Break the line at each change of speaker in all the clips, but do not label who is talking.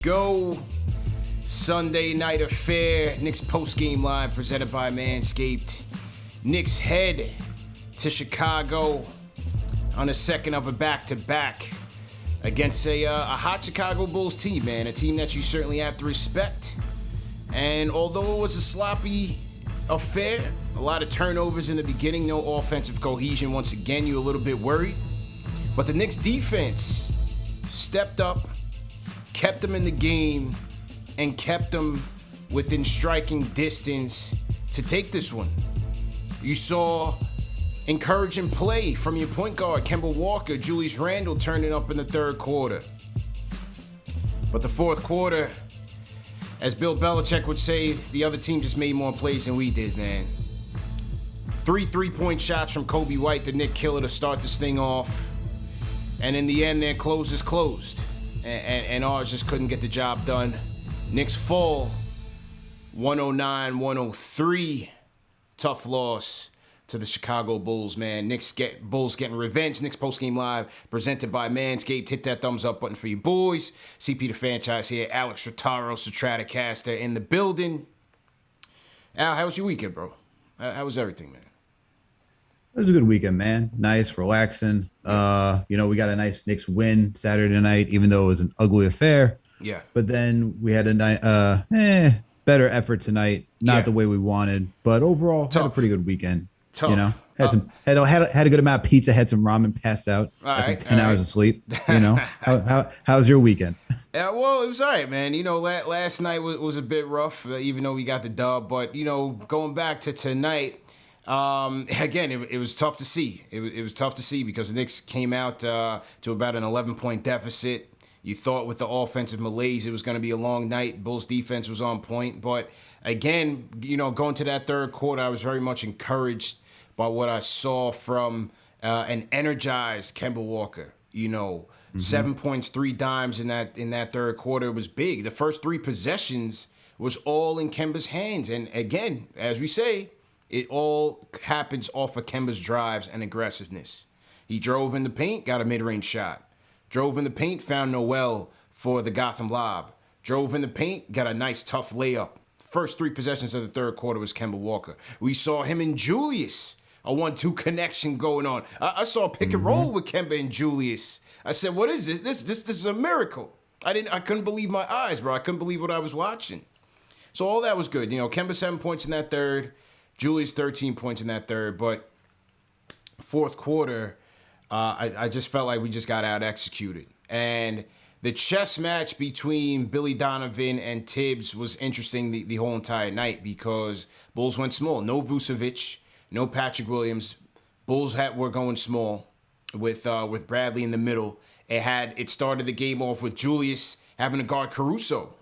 Go Sunday night affair. Knicks post-game live presented by Manscaped. Knicks head to Chicago on the second of a back-to-back against a hot Chicago Bulls team, man. A team that you certainly have to respect. And although it was a sloppy affair, a lot of turnovers in the beginning, no offensive cohesion. Once again, you're a little bit worried. But the Knicks defense stepped up, kept them in the game, and kept them within striking distance to take this one. You saw encouraging play from your point guard, Kemba Walker, Julius Randle turning up in the third quarter. But the fourth quarter, as Bill Belichick would say, the other team just made more plays than we did, man. 3 3-point shots from Kobe White, the Knick killer, to start this thing off. And in the end, their close is closed. And ours just couldn't get the job done. Knicks fall 109-103. Tough loss to the Chicago Bulls, man. Bulls getting revenge. Knicks postgame live presented by Manscaped. Hit that thumbs up button for you boys. CP the franchise here. Alex Rotaro, Stratocaster in the building. Al, how was your weekend, bro? How was everything, man?
It was a good weekend, man. Nice, relaxing. We got a nice Knicks win Saturday night, even though it was an ugly affair.
Yeah.
But then we had a better effort tonight. Not the way we wanted, but overall had a pretty good weekend.
Tough.
You know, had a good amount of pizza, had some ramen, passed out, had some 10 hours of sleep. You know, how's your weekend?
Yeah, well, it was all right, man. You know, last night was a bit rough, even though we got the dub. But going back to tonight. Again, it was tough to see. It was tough to see because the Knicks came out to about an 11-point deficit. You thought with the offensive malaise it was going to be a long night. Bulls defense was on point. But again, going to that third quarter, I was very much encouraged by what I saw from an energized Kemba Walker. 7 points, 3 dimes in that third quarter was big. The first 3 possessions was all in Kemba's hands. And again, as we say, it all happens off of Kemba's drives and aggressiveness. He drove in the paint, got a mid-range shot. Drove in the paint, found Noel for the Gotham lob. Drove in the paint, got a nice tough layup. First 3 possessions of the third quarter was Kemba Walker. We saw him and Julius, a 1-2 connection going on. I saw a pick and roll with Kemba and Julius. I said, what is this? This is a miracle. I couldn't believe my eyes, bro. I couldn't believe what I was watching. So all that was good. Kemba 7 points in that third. Julius 13 points in that third, but fourth quarter, I just felt like we just got out-executed. And the chess match between Billy Donovan and Tibbs was interesting the whole entire night because Bulls went small. No Vucevic, no Patrick Williams. Bulls were going small with Bradley in the middle. It started the game off with Julius having to guard Caruso,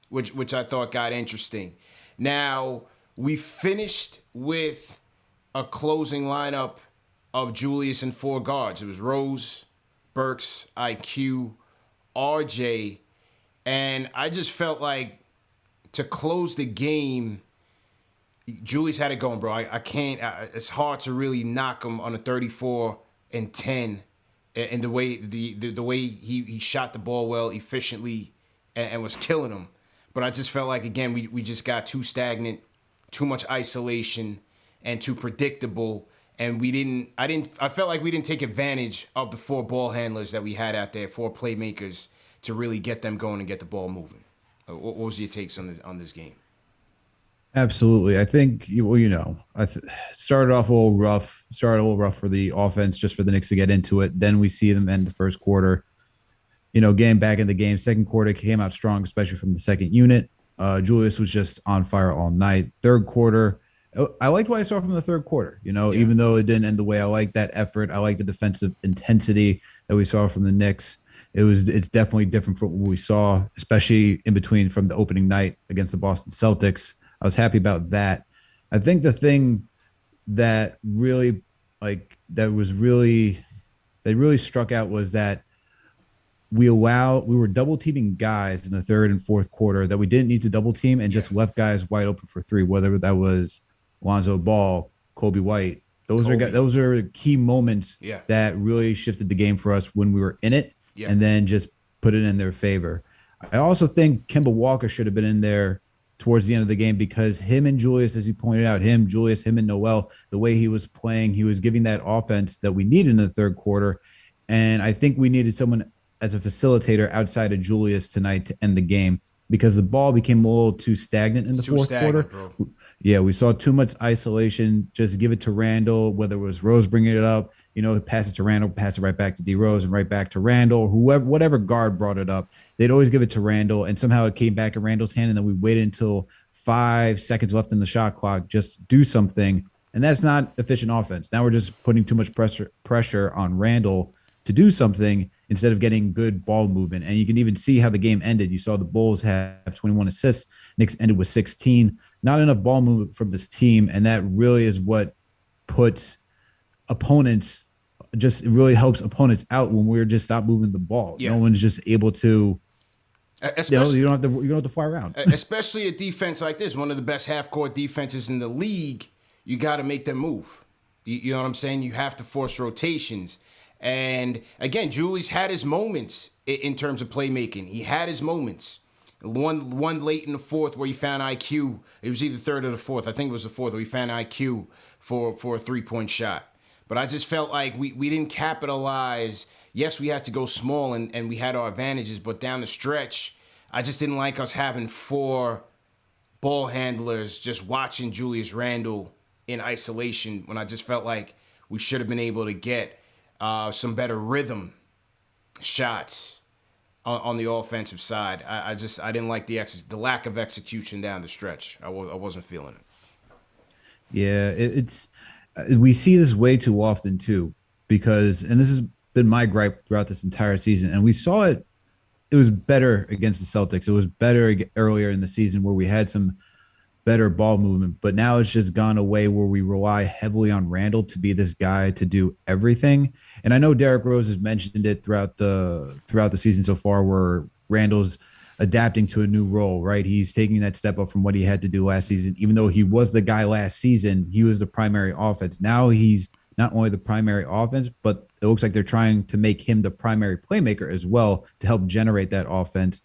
which I thought got interesting. Now, we finished with a closing lineup of Julius and 4 guards. It was Rose, Burks, IQ, RJ, and I just felt like to close the game, Julius had it going, bro. I can't. It's hard to really knock him on a 34 and 10, and the way the way he shot the ball well, efficiently, and was killing him. But I just felt like again we just got too stagnant. Too much isolation and too predictable, and I felt like we didn't take advantage of the 4 ball handlers that we had out there, 4 playmakers to really get them going and get the ball moving. What was your takes on this game?
Absolutely. I think started off a little rough. Started a little rough for the offense, just for the Knicks to get into it. Then we see them end the first quarter. Getting back in the game. Second quarter came out strong, especially from the second unit. Julius was just on fire all night. Third quarter, I liked what I saw from the third quarter. Even though it didn't end the way I liked that effort, I liked the defensive intensity that we saw from the Knicks. It's definitely different from what we saw, especially in between from the opening night against the Boston Celtics. I was happy about that. I think the thing that really struck out was that we were double teaming guys in the third and fourth quarter that we didn't need to double team and just left guys wide open for 3, whether that was Lonzo Ball, Kobe White. Those are key moments that really shifted the game for us when we were in it and then just put it in their favor. I also think Kemba Walker should have been in there towards the end of the game because him and Julius, as you pointed out, him and Noel, the way he was playing, he was giving that offense that we needed in the third quarter. And I think we needed someone as a facilitator outside of Julius tonight to end the game because the ball became a little too stagnant in the
Too
fourth
stagnant,
quarter.
bro.
Yeah, we saw too much isolation. Just give it to Randall, whether it was Rose bringing it up, pass it to Randall, pass it right back to D Rose and right back to Randall, whoever, whatever guard brought it up, they'd always give it to Randall. And somehow it came back in Randall's hand. And then we waited until 5 seconds left in the shot clock, just do something. And that's not efficient offense. Now we're just putting too much pressure on Randall to do something instead of getting good ball movement. And you can even see how the game ended. You saw the Bulls have 21 assists. Knicks ended with 16. Not enough ball movement from this team. And that really is what puts opponents, just it really helps opponents out when we're just stop moving the ball.
Yeah.
No one's just able to,
Especially,
you don't have to fly around.
especially a defense like this, one of the best half-court defenses in the league, you got to make them move. You know what I'm saying? You have to force rotations. And again, Julius had his moments in terms of playmaking. He had his moments. One late in the fourth where he found IQ. It was either third or the fourth. I think it was the fourth where he found IQ for a three-point shot. But I just felt like we didn't capitalize. Yes, we had to go small and we had our advantages, but down the stretch, I just didn't like us having 4 ball handlers just watching Julius Randle in isolation when I just felt like we should have been able to get some better rhythm shots on the offensive side. I didn't like the lack of execution down the stretch. I wasn't feeling it.
Yeah, it's we see this way too often too, because and this has been my gripe throughout this entire season, and we saw it. It was better against the Celtics. It was better earlier in the season where we had some better ball movement, but now it's just gone away where we rely heavily on Randall to be this guy to do everything. And I know Derrick Rose has mentioned it throughout the season so far, where Randall's adapting to a new role, right? He's taking that step up from what he had to do last season. Even though he was the guy last season, he was the primary offense. Now he's not only the primary offense, but it looks like they're trying to make him the primary playmaker as well to help generate that offense.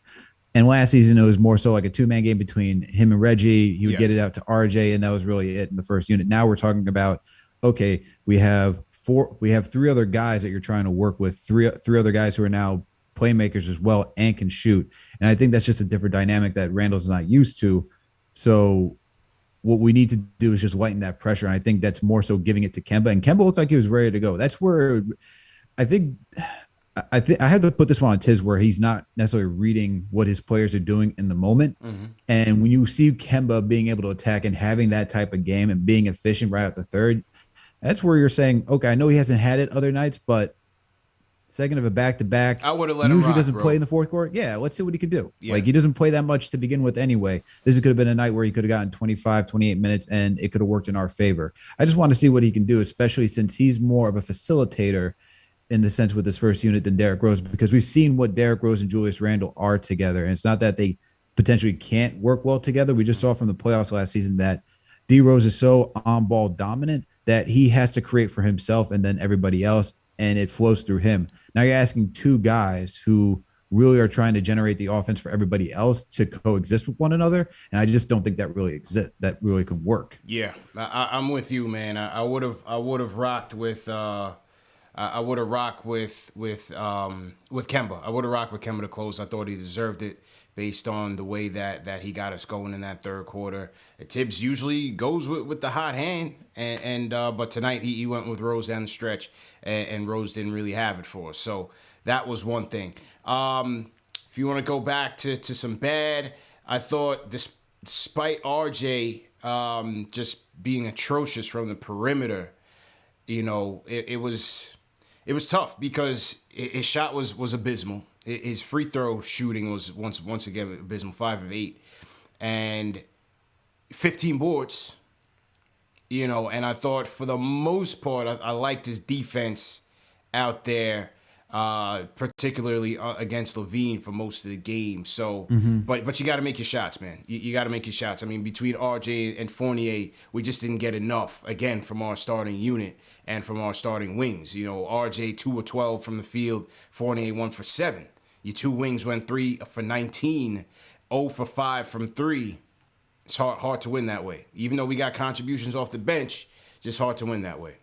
And last season, it was more so like a 2-man game between him and Reggie. He would get it out to RJ, and that was really it in the first unit. Now we're talking about, okay, we have 3 other guys that you're trying to work with, three other guys who are now playmakers as well and can shoot. And I think that's just a different dynamic that Randall's not used to. So what we need to do is just lighten that pressure. And I think that's more so giving it to Kemba. And Kemba looked like he was ready to go. That's where I think I had to put this one on Tiz, where he's not necessarily reading what his players are doing in the moment. Mm-hmm. And when you see Kemba being able to attack and having that type of game and being efficient right at the third, that's where you're saying, okay, I know he hasn't had it other nights, but second of a back-to-back,
I would have let him
usually
rock,
doesn't
bro.
play in the fourth quarter. Yeah, let's see what he can do.
Yeah.
Like, he doesn't play that much to begin with anyway. This could have been a night where he could have gotten 25, 28 minutes, and it could have worked in our favor. I just want to see what he can do, especially since he's more of a facilitator in the sense with his first unit than Derrick Rose, because we've seen what Derrick Rose and Julius Randle are together. And it's not that they potentially can't work well together. We just saw from the playoffs last season that D Rose is so on-ball dominant that he has to create for himself and then everybody else, and it flows through him. Now you're asking 2 guys who really are trying to generate the offense for everybody else to coexist with one another, and I just don't think that really exists. That really can work.
Yeah, I'm with you, man. I would have rocked with I would have rocked with Kemba. I would have rocked with Kemba to close. I thought he deserved it based on the way that he got us going in that third quarter. Tibbs usually goes with the hot hand, and but tonight he went with Rose down the stretch, and Rose didn't really have it for us. So that was one thing. If you want to go back to some bad, I thought despite RJ just being atrocious from the perimeter, it was tough because his shot was abysmal. His free throw shooting was once again abysmal, 5 of 8, and 15 boards. And I thought for the most part I liked his defense out there, particularly against Levine for most of the game. So, but you got to make your shots, man. You got to make your shots. I mean, between RJ and Fournier, we just didn't get enough again from our starting unit and from our starting wings. RJ 2 of 12 from the field, Fournier 1 for 7. Your two wings went 3 for 19, 0 for 5 from 3. It's hard to win that way. Even though we got contributions off the bench, just hard to win that way.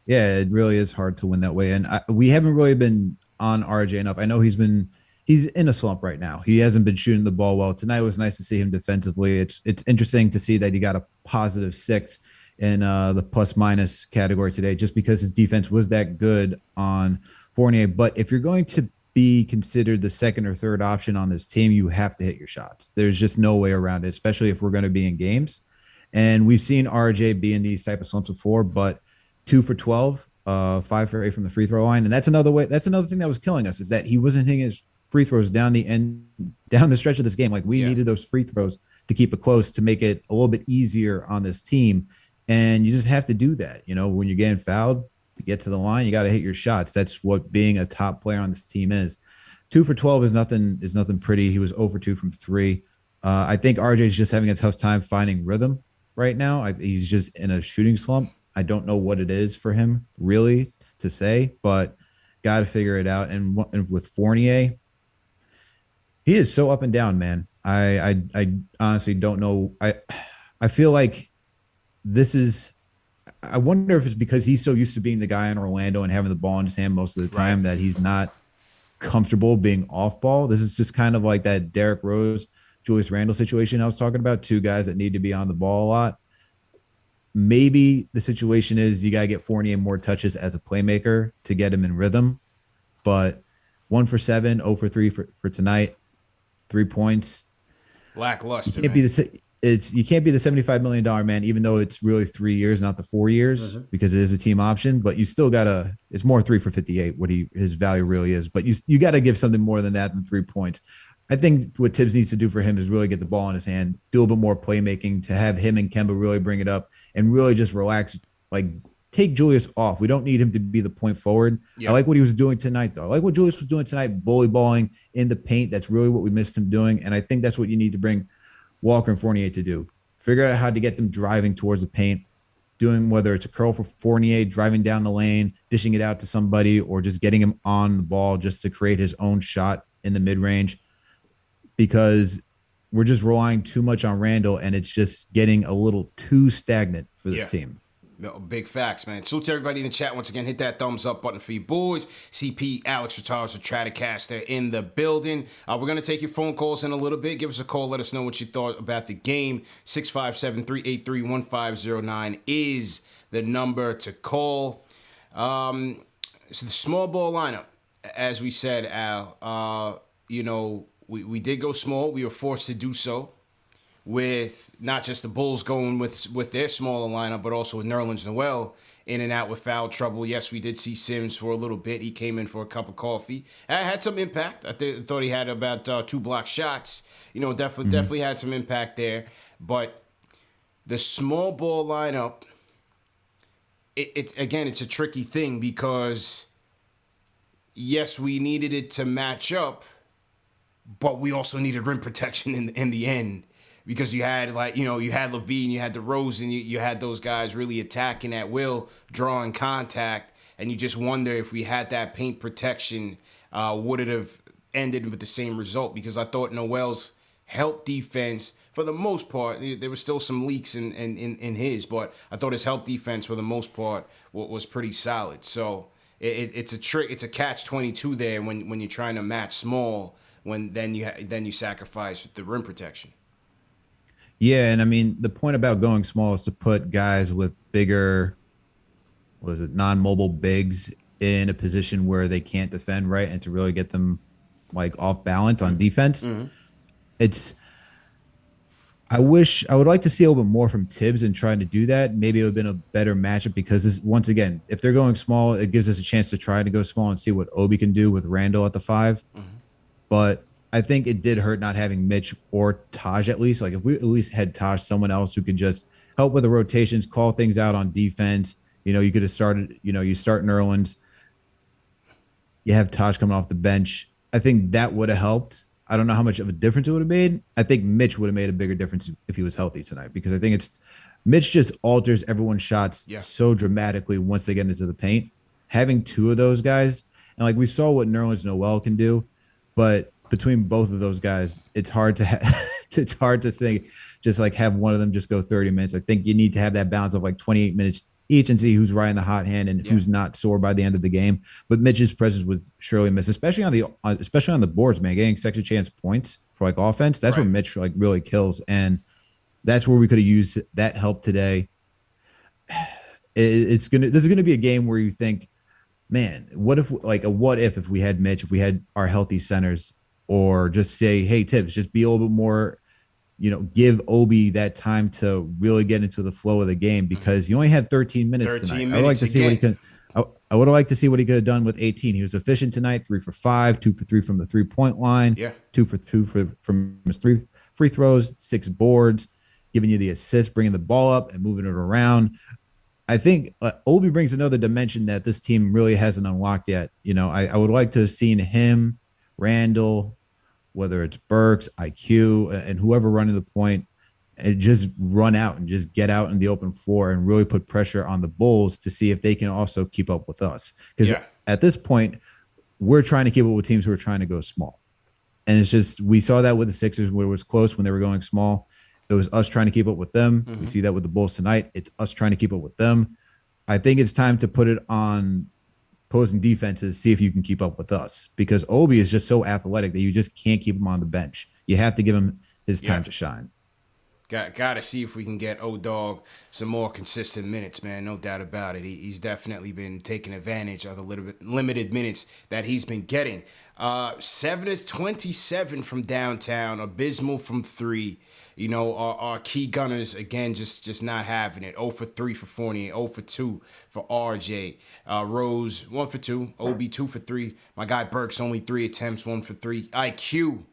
Yeah, it really is hard to win that way. And we haven't really been on RJ enough. I know he's in a slump right now. He hasn't been shooting the ball well. Tonight was nice to see him defensively. It's interesting to see that he got a +6 in the plus minus category today, just because his defense was that good on Fournier. But if you're going to be considered the second or third option on this team, you have to hit your shots. There's just no way around it, especially if we're going to be in games. And we've seen RJ be in these type of slumps before, but 2 for 12, 5 for 8 from the free throw line. And that's another way. That's another thing that was killing us, is that he wasn't hitting his free throws down the stretch of this game. Like, we needed those free throws to keep it close, to make it a little bit easier on this team. And you just have to do that. You know, when you're getting fouled, to get to the line, you got to hit your shots. That's what being a top player on this team is. 2 for 12 is nothing pretty. He was 0 for 2 from 3. I think RJ is just having a tough time finding rhythm right now. He's just in a shooting slump. I don't know what it is for him really to say, but got to figure it out. And with Fournier, he is so up and down, man. I honestly don't know. I feel like this is, I wonder if it's because he's so used to being the guy in Orlando and having the ball in his hand most of the time, that he's not comfortable being off ball. This is just kind of like that Derrick Rose, Julius Randle situation I was talking about, two guys that need to be on the ball a lot. Maybe the situation is you got to get Fournier more touches as a playmaker to get him in rhythm. But 1 for 7, 0 for 3 for tonight, 3 points.
Lackluster.
You can't be the $75 million man, even though it's really 3 years, not the 4 years, because it is a team option. But you still gotta. It's more 3 for 58. His value really is. But you got to give something more than that than 3 points. I think what Tibbs needs to do for him is really get the ball in his hand, do a little bit more playmaking, to have him and Kemba really bring it up and really just relax. Like, take Julius off. We don't need him to be the point forward. Yep. I like what he was doing tonight, though. I like what Julius was doing tonight, bully balling in the paint. That's really what we missed him doing. And I think that's what you need to bring Walker and Fournier to do. Figure out how to get them driving towards the paint, doing whether it's a curl for Fournier, driving down the lane, dishing it out to somebody, or just getting him on the ball just to create his own shot in the mid-range. Because we're just relying too much on Randall, and it's just getting a little too stagnant for this team.
No, big facts, man. Salute to everybody in the chat. Once again, hit that thumbs up button for you boys. CP, Alex Rotars, Stratocaster in the building. We're going to take your phone calls in a little bit. Give us a call. Let us know what you thought about the game. 657-383-1509 is the number to call. So the small ball lineup, as we said, Al, we did go small. We were forced to do so, with not just the Bulls going with their smaller lineup, but also with Nerlens Noel in and out with foul trouble. Yes, we did see Sims for a little bit. He came in for a cup of coffee. Had some impact. I thought he had about 2 block shots. Definitely had some impact there. But the small ball lineup, it's a tricky thing, because yes, we needed it to match up, but we also needed rim protection in the end, because you had you had LaVine, you had DeRozan, you had those guys really attacking at will, drawing contact, and you just wonder if we had that paint protection, would it have ended with the same result? Because I thought Noel's help defense, for the most part, there was still some leaks in his, but I thought his help defense for the most part was pretty solid. So it's a trick, it's a catch-22 there when you're trying to match small, when then you sacrifice the rim protection.
Yeah, and I mean, the point about going small is to put guys with bigger, non-mobile bigs in a position where they can't defend right, and to really get them like off balance on defense. I would like to see a little bit more from Tibbs in trying to do that. Maybe it would have been a better matchup, because once again, if they're going small, it gives us a chance to try to go small and see what Obi can do with Randall at the 5. But I think it did hurt not having Mitch or Taj at least. Like, if we at least had Taj, someone else who could just help with the rotations, call things out on defense. You could have started, you start Nerlens, you have Taj coming off the bench. I think that would have helped. I don't know how much of a difference it would have made. I think Mitch would have made a bigger difference if he was healthy tonight, because I think Mitch just alters everyone's shots so dramatically once they get into the paint. Having 2 of those guys, and like we saw what Nerlens Noel can do. But between both of those guys, it's hard to it's hard to say just like have one of them just go 30 minutes. I think you need to have that balance of like 28 minutes each and see who's riding the hot hand and
Yeah.
who's not sore by the end of the game. But Mitch's presence was surely missed, especially on the boards, man. Getting second chance points for like offense, that's
Right.
what Mitch like really kills, and that's where we could have used that help today. This is gonna be a game where you think, man, what if we had Mitch, if we had our healthy centers, or just say, hey, Tibbs, just be a little bit more, give Obi that time to really get into the flow of the game because you only had 13 minutes
13
tonight.
minutes
I would like to see what he
again.
could. I would have liked to see what he could have done with 18. He was efficient tonight, 3 for 5, 2 for 3 from the 3-point line,
Yeah.
2 for 2 from his 3 free throws, 6 boards, giving you the assist, bringing the ball up and moving it around. I think Obi brings another dimension that this team really hasn't unlocked yet. I would like to have seen him, Randall, whether it's Burks, IQ, and whoever running the point, and just run out and just get out in the open floor and really put pressure on the Bulls to see if they can also keep up with us. Because
Yeah.
at this point, we're trying to keep up with teams who are trying to go small. And it's just, we saw that with the Sixers where it was close when they were going small. It was us trying to keep up with them. We see that with the Bulls tonight. It's us trying to keep up with them. I think it's time to put it on opposing defenses, see if you can keep up with us because Obi is just so athletic that you just can't keep him on the bench. You have to give him his time to shine.
Got to see if we can get O-Dog some more consistent minutes, man. No doubt about it. He's definitely been taking advantage of the little bit limited minutes that he's been getting. 7 is 27 from downtown. Abysmal from 3. Our key gunners, again, just not having it. 0 for 3 for Fournier. 0 for 2 for RJ. Rose, 1 for 2. Obi, 2 for 3. My guy Burks, only 3 attempts, 1 for 3. IQ,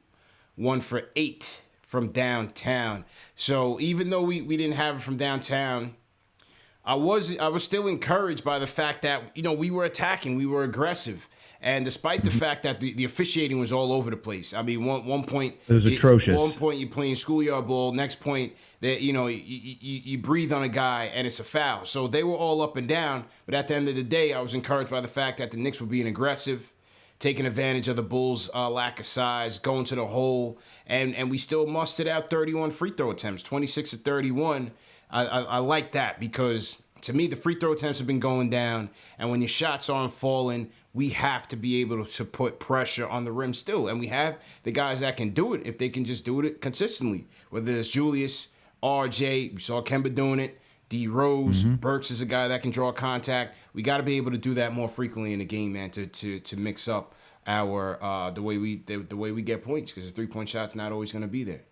1 for 8 from downtown. So even though we didn't have it from downtown, I was still encouraged by the fact that, we were attacking, we were aggressive. And despite the fact that the officiating was all over the place. I mean, one point
it was atrocious.
One point you're playing schoolyard ball. Next point that you breathe on a guy and it's a foul. So they were all up and down. But at the end of the day, I was encouraged by the fact that the Knicks were being aggressive, taking advantage of the Bulls' lack of size, going to the hole, and we still mustered out 31 free throw attempts, 26 to 31. I like that because to me the free throw attempts have been going down, and when your shots aren't falling, we have to be able to put pressure on the rim still, and we have the guys that can do it if they can just do it consistently. Whether it's Julius, RJ, we saw Kemba doing it. D Rose, Burks is a guy that can draw contact. We got to be able to do that more frequently in the game, man, to mix up our the way we get points because the 3-point shot's not always going to be there.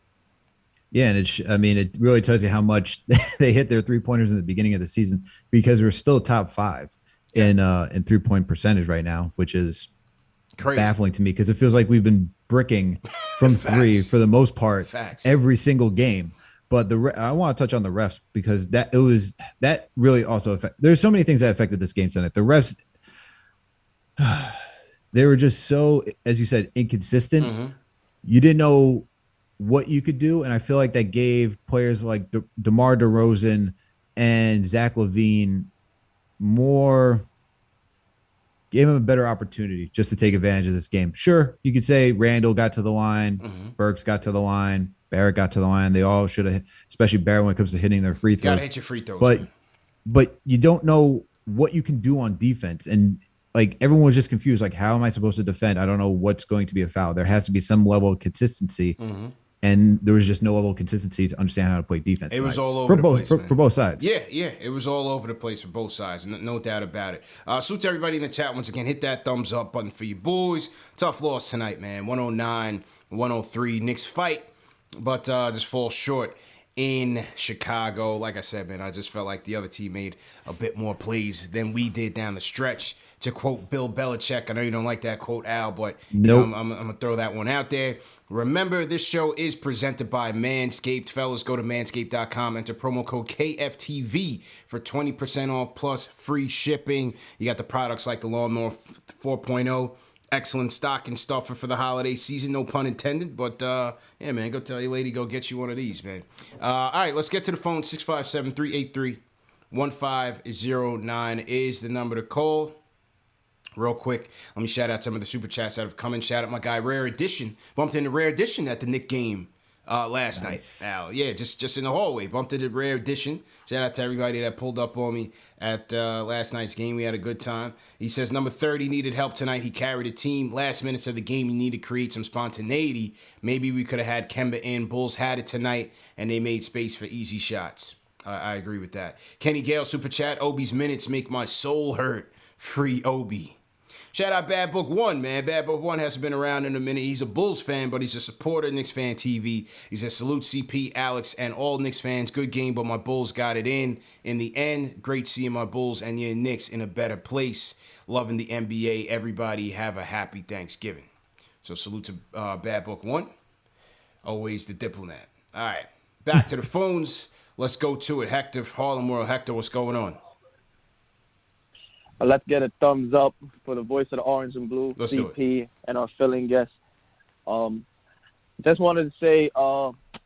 Yeah, and it really tells you how much they hit their 3-pointers in the beginning of the season because we're still top 5 in 3-point percentage right now, which is
Crazy.
Baffling to me because it feels like we've been bricking from 3 for the most part every single game. But I want to touch on the refs because that really also there's so many things that affected this game tonight. The refs, they were just so, as you said, inconsistent. You didn't know what you could do, and I feel like that gave players like DeMar DeRozan and Zach LaVine gave him a better opportunity just to take advantage of this game. Sure, you could say Randall got to the line, Burks got to the line, Barrett got to the line. They all should have, especially Barrett when it comes to hitting their free throws.
Gotta hit your free throws.
But you don't know what you can do on defense. And like everyone was just confused. Like, how am I supposed to defend? I don't know what's going to be a foul. There has to be some level of consistency. And there was just no level of consistency to understand how to play defense.
It was all over the place,
for both sides.
Yeah, it was all over the place for both sides, no doubt about it. Salute to everybody in the chat once again. Hit that thumbs up button for you boys. Tough loss tonight, man. 109-103. Knicks fight, but just fall short in Chicago. Like I said, man, I just felt like the other team made a bit more plays than we did down the stretch. To quote Bill Belichick, I know you don't like that quote, Al, but
nope.
I'm going to throw that one out there. Remember, this show is presented by Manscaped. Fellas, go to manscaped.com, enter promo code KFTV for 20% off plus free shipping. You got the products like the Lawnmower 4.0. Excellent stocking stuffer for the holiday season, no pun intended. But, yeah, man, go tell your lady, go get you one of these, man. All right, let's get to the phone. 657-383-1509 is the number to call. Real quick, let me shout out some of the super chats that have come in. Shout out my guy Rare Edition. Bumped into Rare Edition at the Knicks game last night. Yeah, just in the hallway. Bumped into Rare Edition. Shout out to everybody that pulled up on me at last night's game. We had a good time. He says number 30 needed help tonight. He carried a team. Last minutes of the game, he needed to create some spontaneity. Maybe we could have had Kemba in. Bulls had it tonight, and they made space for easy shots. I agree with that. Kenny Gale, super chat. Obi's minutes make my soul hurt. Free Obi. Shout out Bad Book One, man. Bad Book One hasn't been around in a minute. He's a Bulls fan, but he's a supporter of KnicksFanTV. He says, salute CP, Alex, and all Knicks fans. Good game, but my Bulls got it in the end. Great seeing my Bulls and your Knicks in a better place. Loving the NBA. Everybody have a happy Thanksgiving. So salute to Bad Book One. Always the diplomat. All right, back to the phones. Let's go to it. Hector, Harlem World. Hector, what's going on?
Let's get a thumbs up for the voice of the orange and blue,
Let's
CP, and our filling guest. Just wanted to say,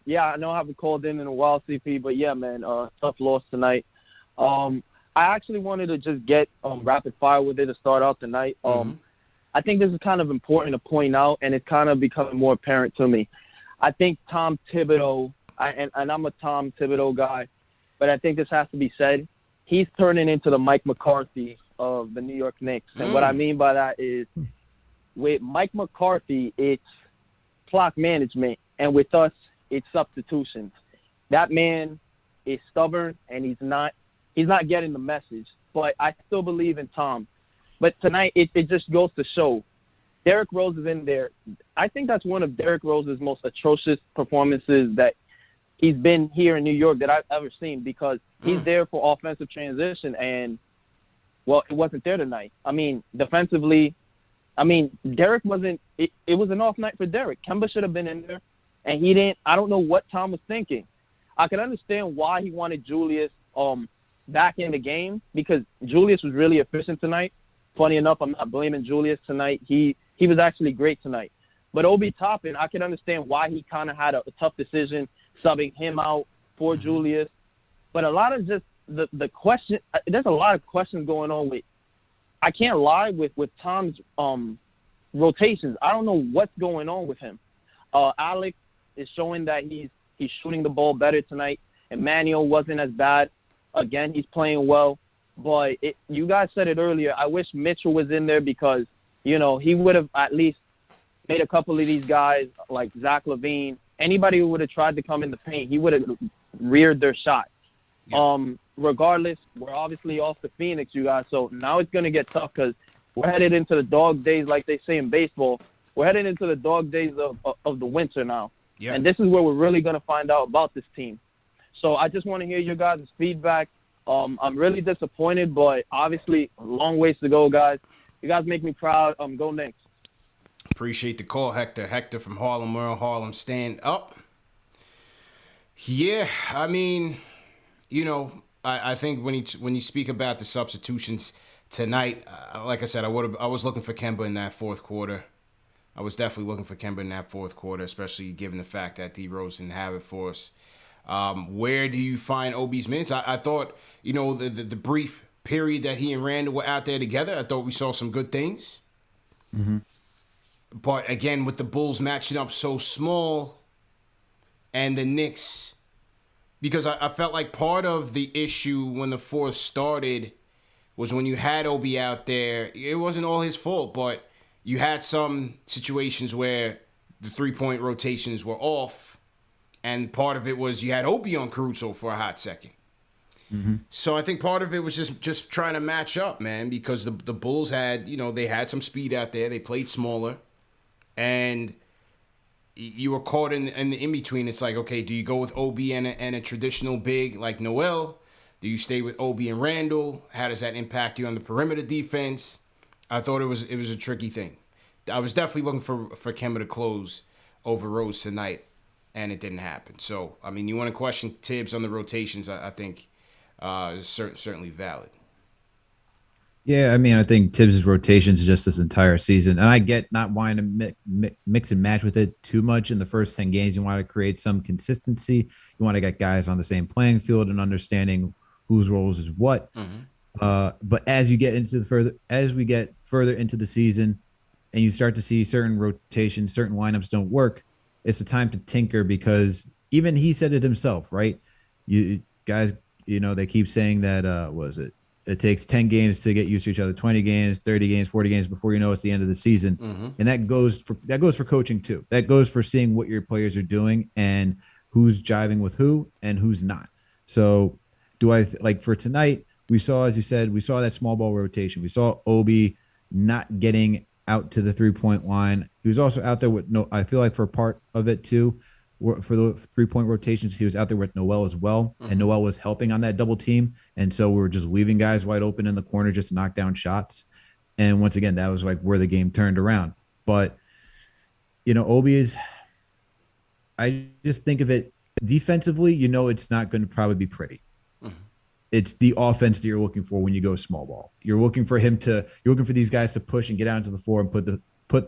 yeah, I know I haven't called in a while, CP, but yeah, man, tough loss tonight. I actually wanted to just get rapid fire with it to start out tonight. I think this is kind of important to point out, and it's kind of becoming more apparent to me. I think Tom Thibodeau, and I'm a Tom Thibodeau guy, but I think this has to be said. He's turning into the Mike McCarthy of the New York Knicks. And what I mean by that is with Mike McCarthy, it's clock management. And with us, it's substitutions. That man is stubborn, and he's not getting the message. But I still believe in Tom. But tonight, it just goes to show. Derrick Rose is in there. I think that's one of Derrick Rose's most atrocious performances that he's been here in New York that I've ever seen, because he's there for offensive transition, and, well, it wasn't there tonight. I mean, defensively, Derrick wasn't – it was an off night for Derrick. Kemba should have been in there, and he didn't – I don't know what Tom was thinking. I can understand why he wanted Julius back in the game, because Julius was really efficient tonight. Funny enough, I'm not blaming Julius tonight. He was actually great tonight. But Obi Toppin, I can understand why he kind of had a tough decision subbing him out for Julius. But a lot of just the question, there's a lot of questions going on with, I can't lie, with Tom's rotations. I don't know what's going on with him. Alex is showing that he's shooting the ball better tonight. Emmanuel wasn't as bad. Again, he's playing well. But you guys said it earlier. I wish Mitchell was in there, because, you know, he would have at least made a couple of these guys like Zach LaVine. Anybody who would have tried to come in the paint, he would have reared their shot. Yeah. Regardless, we're obviously off to Phoenix, you guys. So now it's going to get tough, because we're headed into the dog days, like they say in baseball. We're headed into the dog days of the winter now. Yeah. And this is where we're really going to find out about this team. So I just want to hear your guys' feedback. I'm really disappointed, but obviously a long ways to go, guys. You guys make me proud. Go Knicks.
Appreciate the call, Hector. Hector from Harlem World. Harlem, stand up. Yeah, I mean, you know, I think when you speak about the substitutions tonight, like I said, I was looking for Kemba in that fourth quarter. I was definitely looking for Kemba in that fourth quarter, especially given the fact that D Rose didn't have it for us. Where do you find Obi's minutes? I thought, you know, the brief period that he and Randall were out there together, I thought we saw some good things. Mm-hmm. But again, with the Bulls matching up so small, and the Knicks, because I felt like part of the issue when the fourth started was when you had Obi out there, it wasn't all his fault, but you had some situations where the three-point rotations were off, and part of it was you had Obi on Caruso for a hot second. Mm-hmm. So I think part of it was just trying to match up, man, because the Bulls had, you know, they had some speed out there. They played smaller, and you were caught in the in-between. It's like, okay, do you go with Obi and a traditional big like Noel? Do you stay with Obi and Randall? How does that impact you on the perimeter defense? I thought it was a tricky thing. I was definitely looking for Kemba to close over Rose tonight, and it didn't happen. So, I mean, you want to question Tibbs on the rotations, I think is certainly valid.
Yeah, I mean, I think Tibbs' rotations just this entire season, and I get not wanting to mix and match with it too much in the first 10 games. You want to create some consistency. You want to get guys on the same playing field and understanding whose roles is what. Mm-hmm. But as we get further into the season, and you start to see certain rotations, certain lineups don't work, it's a time to tinker because even he said it himself, right? You guys, they keep saying that was it? It takes 10 games to get used to each other, 20 games, 30 games, 40 games before you know it's the end of the season.
Mm-hmm.
And that goes for coaching too. That goes for seeing what your players are doing and who's jiving with who and who's not. So do I like for tonight? We saw, as you said, we saw that small ball rotation. We saw Obi not getting out to the 3-point line. He was also out there with no. I feel like for part of it too, for the 3-point rotations, he was out there with Noel as well, and Noel was helping on that double team, and so we were just leaving guys wide open in the corner just to knock down shots. And once again, that was like where the game turned around. But Obi is. I just think of it defensively. It's not going to probably be pretty. It's the offense that you're looking for when you go small ball. You're looking for these guys to push and get out into the floor and put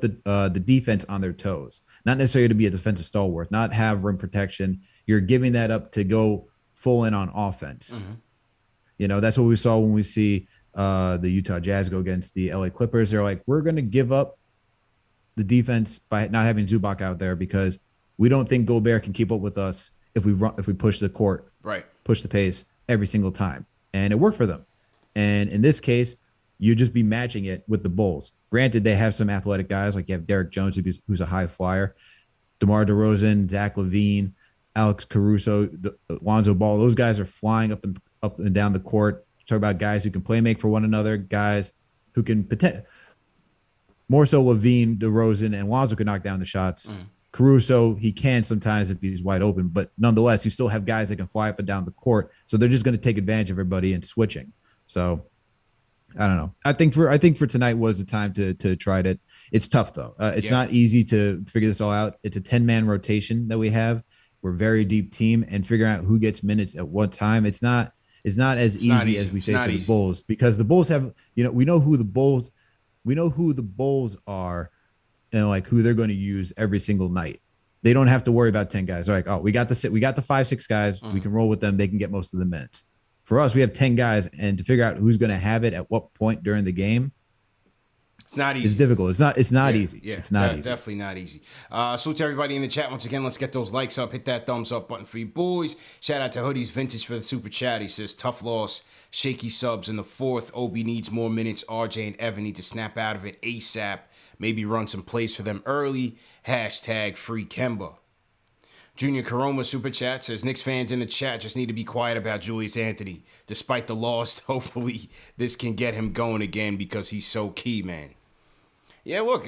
the defense on their toes. Not necessarily to be a defensive stalwart, not have rim protection. You're giving that up to go full in on offense. That's what we saw when we see the Utah Jazz go against the LA Clippers. They're like, we're going to give up the defense by not having Zubac out there because we don't think Gobert can keep up with us if we push the court,
right,
push the pace every single time. And it worked for them. And in this case, you just be matching it with the Bulls. Granted, they have some athletic guys, like you have Derek Jones, who's a high flyer, DeMar DeRozan, Zach LaVine, Alex Caruso, Lonzo Ball. Those guys are flying up and down the court. Talk about guys who can play make for one another, guys who can more so LaVine, DeRozan, and Lonzo can knock down the shots. Caruso, he can sometimes if he's wide open, but nonetheless, you still have guys that can fly up and down the court. So they're just going to take advantage of everybody and switching. So I don't know. I think for tonight was the time to try it. It's tough though. It's not easy to figure this all out. It's a 10-man rotation that we have. We're a very deep team, and figuring out who gets minutes at what time. It's not as easy as we say for the Bulls, because the Bulls have, we know who the Bulls are. Like who they're going to use every single night. They don't have to worry about 10 guys. They're like, oh, we got the 5-6 guys. We can roll with them. They can get most of the minutes. For us, we have 10 guys, and to figure out who's going to have it at what point during the game,
it's not easy.
It's difficult. It's not easy.
Yeah,
it's not easy.
Definitely not easy. Salute to everybody in the chat once again. Let's get those likes up. Hit that thumbs up button for you boys. Shout out to Hoodies Vintage for the super chat. He says, tough loss, shaky subs in the fourth. Obi needs more minutes. RJ and Evan need to snap out of it ASAP. Maybe run some plays for them early. Hashtag free Kemba. Junior Caroma super chat says, Knicks fans in the chat just need to be quiet about Julius Anthony. Despite the loss, hopefully this can get him going again because he's so key, man. Yeah, look,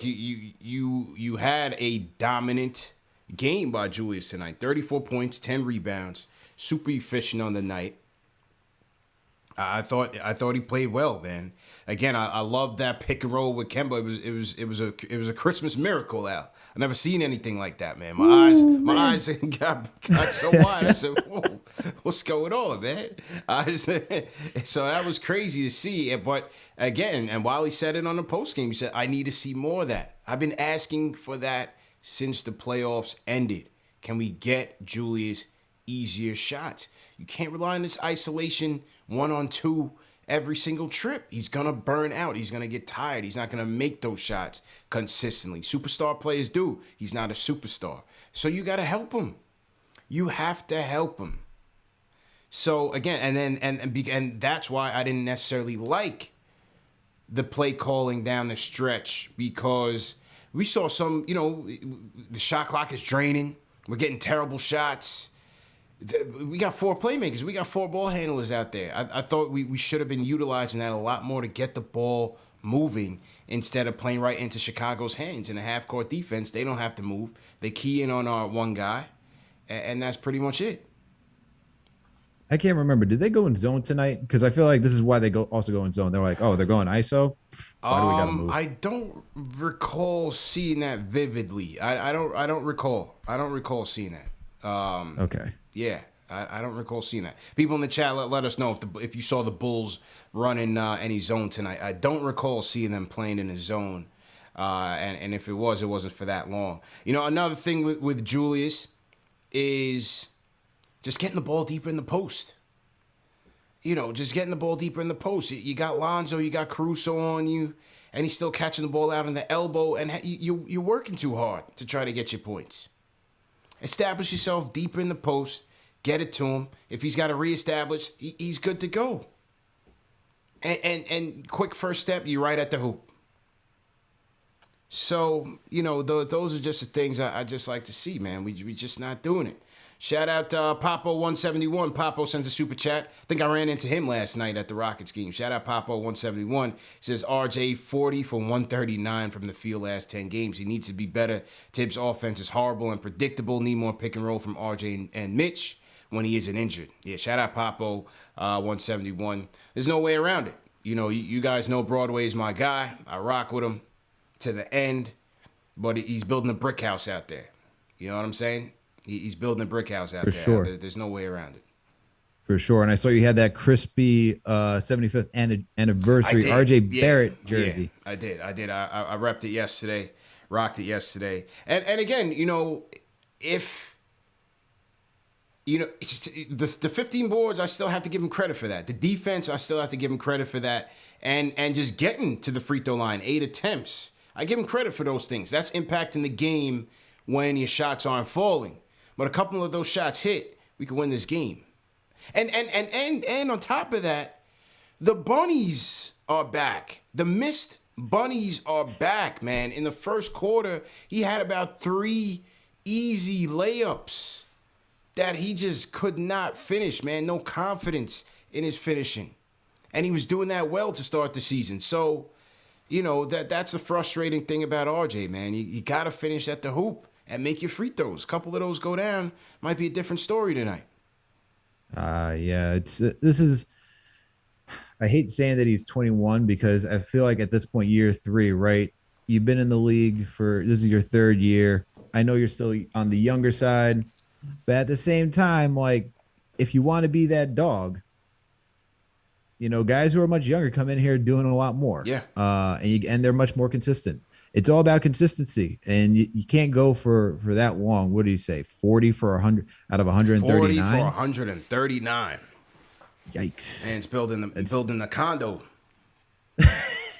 you had a dominant game by Julius tonight. 34 points, 10 rebounds, super efficient on the night. I thought he played well, man. Again, I love that pick and roll with Kemba. It was a Christmas miracle, Al. I've never seen anything like that, man. My eyes got so wide. I said, "Whoa, what's going on, man?" So that was crazy to see. But again, and while he said it on the post game, he said, "I need to see more of that. I've been asking for that since the playoffs ended. Can we get Julius easier shots? You can't rely on this isolation 1-on-2 every single trip. He's going to burn out. He's going to get tired. He's not going to make those shots consistently. Superstar players do. He's not a superstar. So you got to help him. You have to help him. So again, and that's why I didn't necessarily like the play calling down the stretch, because we saw some, the shot clock is draining. We're getting terrible shots. We got 4 playmakers. We got 4 ball handlers out there. I thought we should have been utilizing that a lot more to get the ball moving instead of playing right into Chicago's hands. In a half-court defense, they don't have to move. They key in on our one guy, and that's pretty much it.
I can't remember. Did they go in zone tonight? Because I feel like this is why they also go in zone. They're like, oh, they're going ISO? Why do we got to move?
I don't recall seeing that vividly. I don't recall. I don't recall seeing that.
Okay.
Yeah, I don't recall seeing that. People in the chat, let us know if you saw the Bulls running any zone tonight. I don't recall seeing them playing in a zone, and if it wasn't for that long. Another thing with Julius is just getting the ball deeper in the post. just getting the ball deeper in the post. You got Lonzo, you got Caruso on you, and he's still catching the ball out on the elbow, and you're working too hard to try to get your points. Establish yourself deeper in the post, get it to him. If he's got to reestablish, he's good to go. And quick first step, you're right at the hoop. So, those are just the things I just like to see, man. We just not doing it. Shout out to Papo171. Papo sends a super chat. I think I ran into him last night at the Rockets game. Shout out Papo171. He says RJ 40 for 139 from the field last 10 games. He needs to be better. Tibbs' offense is horrible and predictable. Need more pick and roll from RJ and Mitch when he isn't injured. Yeah, shout out Papo171. There's no way around it. You guys know Broadway is my guy. I rock with him to the end. But he's building a brick house out there. You know what I'm saying? He's building a brick house out there.
Sure.
There's no way around it.
For sure. And I saw you had that crispy 75th anniversary RJ Barrett jersey.
Yeah, I did. I repped it yesterday, rocked it yesterday. And again, if the 15 boards, I still have to give him credit for that. The defense, I still have to give him credit for that. And just getting to the free throw line, 8 attempts. I give him credit for those things. That's impacting the game when your shots aren't falling. But a couple of those shots hit, we can win this game. And on top of that, the bunnies are back. The missed bunnies are back, man. In the first quarter, he had about 3 easy layups that he just could not finish, man. No confidence in his finishing. And he was doing that well to start the season. So, that's the frustrating thing about RJ, man. You got to finish at the hoop and make your free throws. A couple of those go down, might be a different story tonight.
Yeah, I hate saying that he's 21 because I feel like at this point, year 3, right? You've been in the league this is your 3rd year. I know you're still on the younger side, but at the same time, like, if you want to be that dog, guys who are much younger come in here doing a lot more.
Yeah.
And they're much more consistent. It's all about consistency, and you can't go for that long. What do you say? 40 for 100 out of 139.
40 for 139.
Yikes!
And it's building the condo.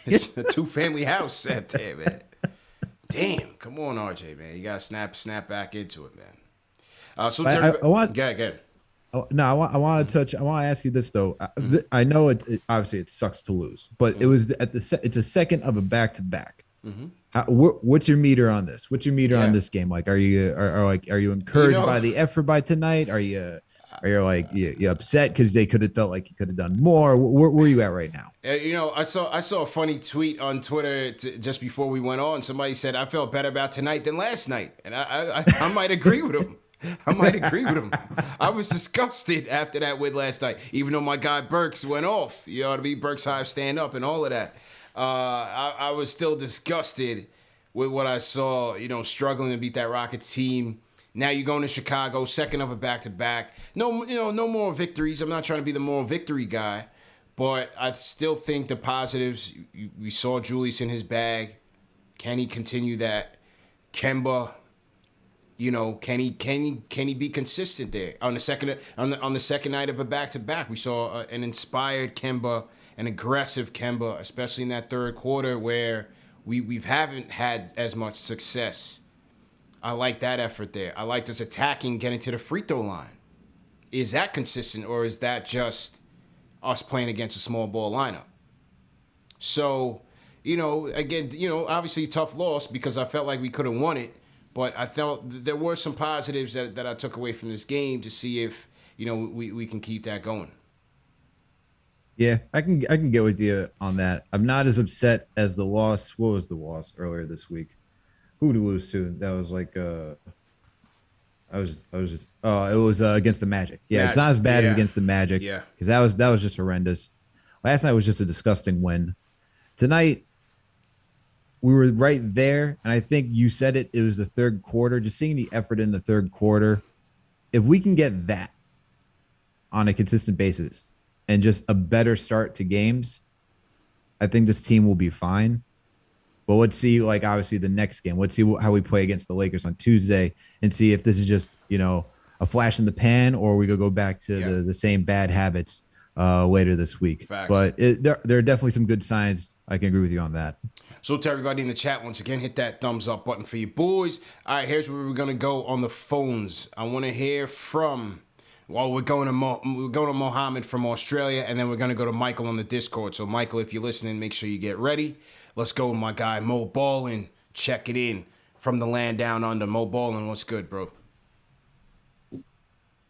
It's a 2-family house out there, man. Damn, come on, RJ, man. You gotta snap back into it, man. So
I want.
Go ahead.
Oh, no, I want to ask you this though. I know it obviously it sucks to lose, but it was it's a second of a back-to-back. What's your meter on this? What's your meter on this game? Like, are you encouraged by the effort by tonight? Are you like you upset because they could have felt like you could have done more? Where are you at right now?
I saw a funny tweet on Twitter just before we went on. Somebody said I felt better about tonight than last night, and I might agree with him. I was disgusted after that win last night, even though my guy Burks went off. You know what I mean? Burks Hive stand up and all of that. I was still disgusted with what I saw, struggling to beat that Rockets team. Now you're going to Chicago, second of a back-to-back. No more victories. I'm not trying to be the moral victory guy, but I still think the positives, we saw Julius in his bag. Can he continue that? Kemba, can he be consistent there? On the second night of a back-to-back, we saw an inspired Kemba, an aggressive Kemba, especially in that third quarter where we haven't had as much success. I like that effort there. I like us attacking, getting to the free throw line. Is that consistent, or is that just us playing against a small ball lineup? So, again, obviously tough loss because I felt like we could have won it, but I felt there were some positives that I took away from this game to see if, we can keep that going.
Yeah, I can get with you on that. I'm not as upset as the loss. What was the loss earlier this week? Who did we lose to? That was like it was against the Magic. Yeah, It's not as bad as against the Magic.
Yeah,
because that was just horrendous. Last night was just a disgusting win. Tonight we were right there, and I think you said it. It was the third quarter. Just seeing the effort in the third quarter. If we can get that on a consistent basis and just a better start to games, I think this team will be fine. But let's see, like, obviously the next game. Let's see how we play against the Lakers on Tuesday and see if this is just, a flash in the pan, or we could go back to the same bad habits later this week.
Facts.
But there are definitely some good signs. I can agree with you on that.
So to everybody in the chat, once again, hit that thumbs up button for you boys. All right, here's where we're gonna go on the phones. I want to hear from. Well, we're going to Mohammed from Australia, and then we're gonna go to Michael on the Discord. So Michael, if you're listening, make sure you get ready. Let's go with my guy Mo Ballin. Check it in from the land down under. Mo Ballin, what's good, bro?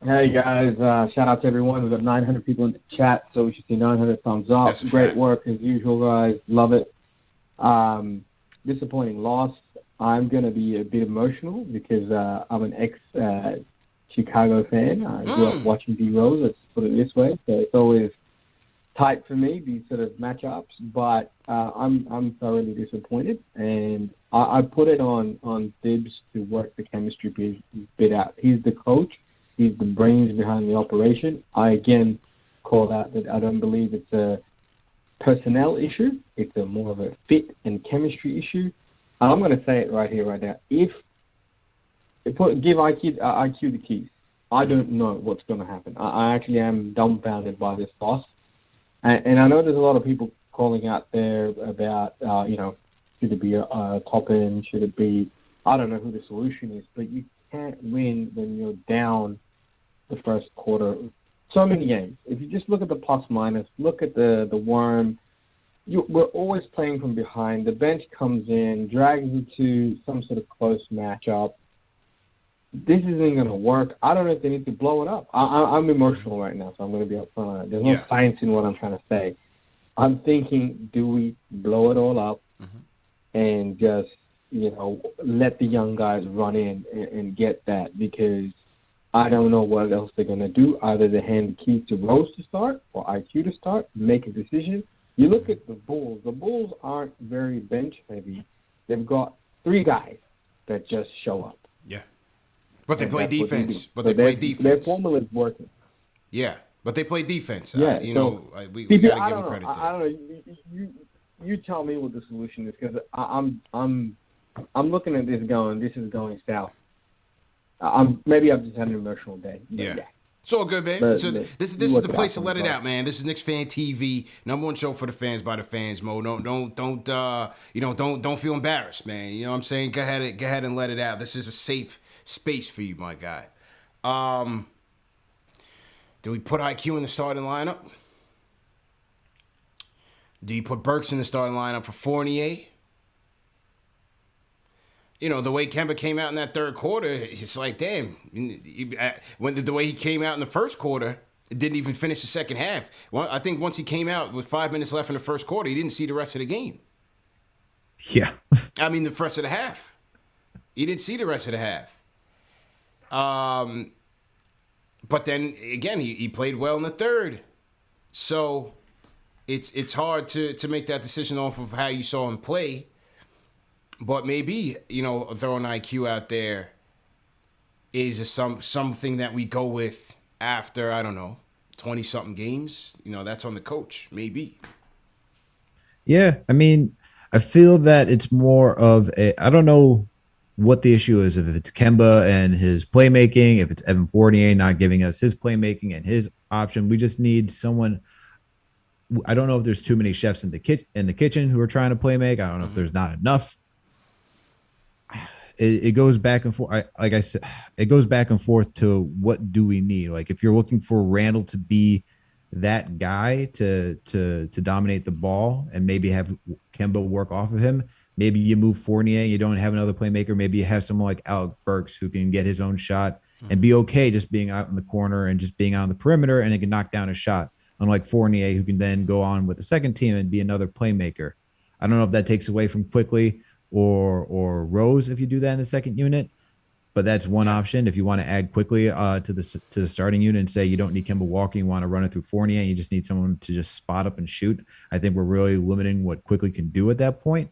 Hey guys, shout out to everyone. We've got 900 people in the chat, so we should see 900 thumbs up.
That's a
Great
fact.
work as usual, guys. Love it. Disappointing loss. I'm going to be a bit emotional because I'm an ex-Chicago fan. I grew up watching D-Rose, let's put it this way. So it's always tight for me, these sort of matchups. But I'm thoroughly disappointed. And I put it on Dibs to work the chemistry bit out. He's the coach. He's the brains behind the operation. I, again, call out that I don't believe it's a personnel issue. It's more of a fit and chemistry issue. And I'm going to say it right here, right now. Give IQ the keys. I don't know what's going to happen. I actually am dumbfounded by this loss. And I know there's a lot of people calling out there about, should it be a top end? Should it be, I don't know who the solution is, but you can't win when you're down the first quarter. So many games. If you just look at the plus minus, look at the worm, we're always playing from behind. The bench comes in, drags you to some sort of close matchup. This isn't going to work. I don't know if they need to blow it up. I'm emotional right now, so I'm going to be upfront on it. There's no science in what I'm trying to say. I'm thinking, do we blow it all up and just, let the young guys run in and get that? Because I don't know what else they're going to do. Either they hand the keys to Rose to start or IQ to start, make a decision. You look at the Bulls. The Bulls aren't very bench heavy. They've got 3 guys that just show up.
Yeah. But they play defense.
Their formula is working.
Yeah. But they play defense.
Yeah.
We got to give them credit there.
I don't know. You tell me what the solution is, because I'm looking at this is going south. Maybe I've just had an emotional day.
Yeah. It's all good, man. This is the place to let it out, man. This is KnicksFanTV, #1 show for the fans by the fans, Mo. Don't feel embarrassed, man. You know what I'm saying? Go ahead and let it out. This is a safe space for you, my guy. Do we put IQ in the starting lineup? Do you put Burks in the starting lineup for Fournier? The way Kemba came out in that third quarter, it's like, damn. The way he came out in the first quarter, it didn't even finish the second half. Well, I think once he came out with 5 minutes left in the first quarter, he didn't see the rest of the game.
Yeah.
I mean, the rest of the half. He didn't see the rest of the half. But then, again, he played well in the third. So it's hard to make that decision off of how you saw him play. But maybe, throwing IQ out there is something that we go with after, I don't know, 20-something games. That's on the coach, maybe.
Yeah, I mean, I feel that it's more of I don't know what the issue is, if it's Kemba and his playmaking, if it's Evan Fournier not giving us his playmaking and his option. We just need someone. I don't know if there's too many chefs in the kitchen who are trying to play make. I don't know if there's not enough. It goes back and forth. Like I said, it goes back and forth to what do we need? Like if you're looking for Randall to be that guy to dominate the ball and maybe have Kemba work off of him, maybe you move Fournier. You don't have another playmaker. Maybe you have someone like Alec Burks who can get his own shot and be okay just being out in the corner and just being on the perimeter, and he can knock down a shot. Unlike Fournier, who can then go on with the second team and be another playmaker. I don't know if that takes away from Quickly or Rose if you do that in the second unit, but that's one option. If you want to add Quickly to the starting unit and say you don't need Kemba Walker, you want to run it through Fournier, and you just need someone to just spot up and shoot. I think we're really limiting what Quickly can do at that point,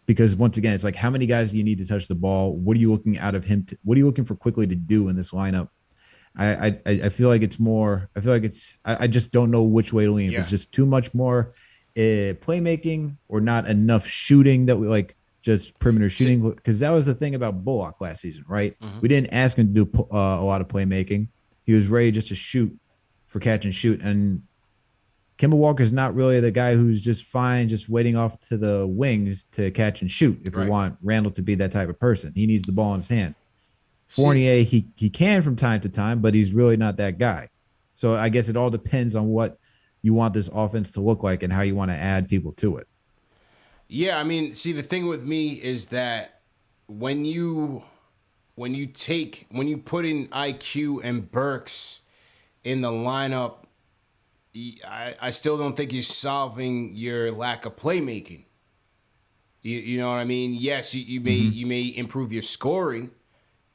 because once again, it's like, how many guys do you need to touch the ball? What are you looking out of him? What are you looking for Quickly to do in this lineup? I feel like it's more. I feel like it's. I just don't know which way to lean. Yeah. It's just too much more playmaking or not enough shooting that we like. Just perimeter shooting, because that was the thing about Bullock last season, right? Mm-hmm. We didn't ask him to do a lot of playmaking. He was ready just to shoot for catch and shoot, and Kemba Walker's not really the guy who's just fine, just waiting off to the wings to catch and shoot. If we
Right.
want Randall to be that type of person, he needs the ball in his hand.
See,
Fournier, he can from time to time, but he's really not that guy. So I guess it all depends on what you want this offense to look like and how you want to add people to it.
yeah, I mean, see, the thing with me is that when you when you put in IQ and Burks in the lineup, I still don't think you're solving your lack of playmaking. You know what I mean? Yes, you may improve your scoring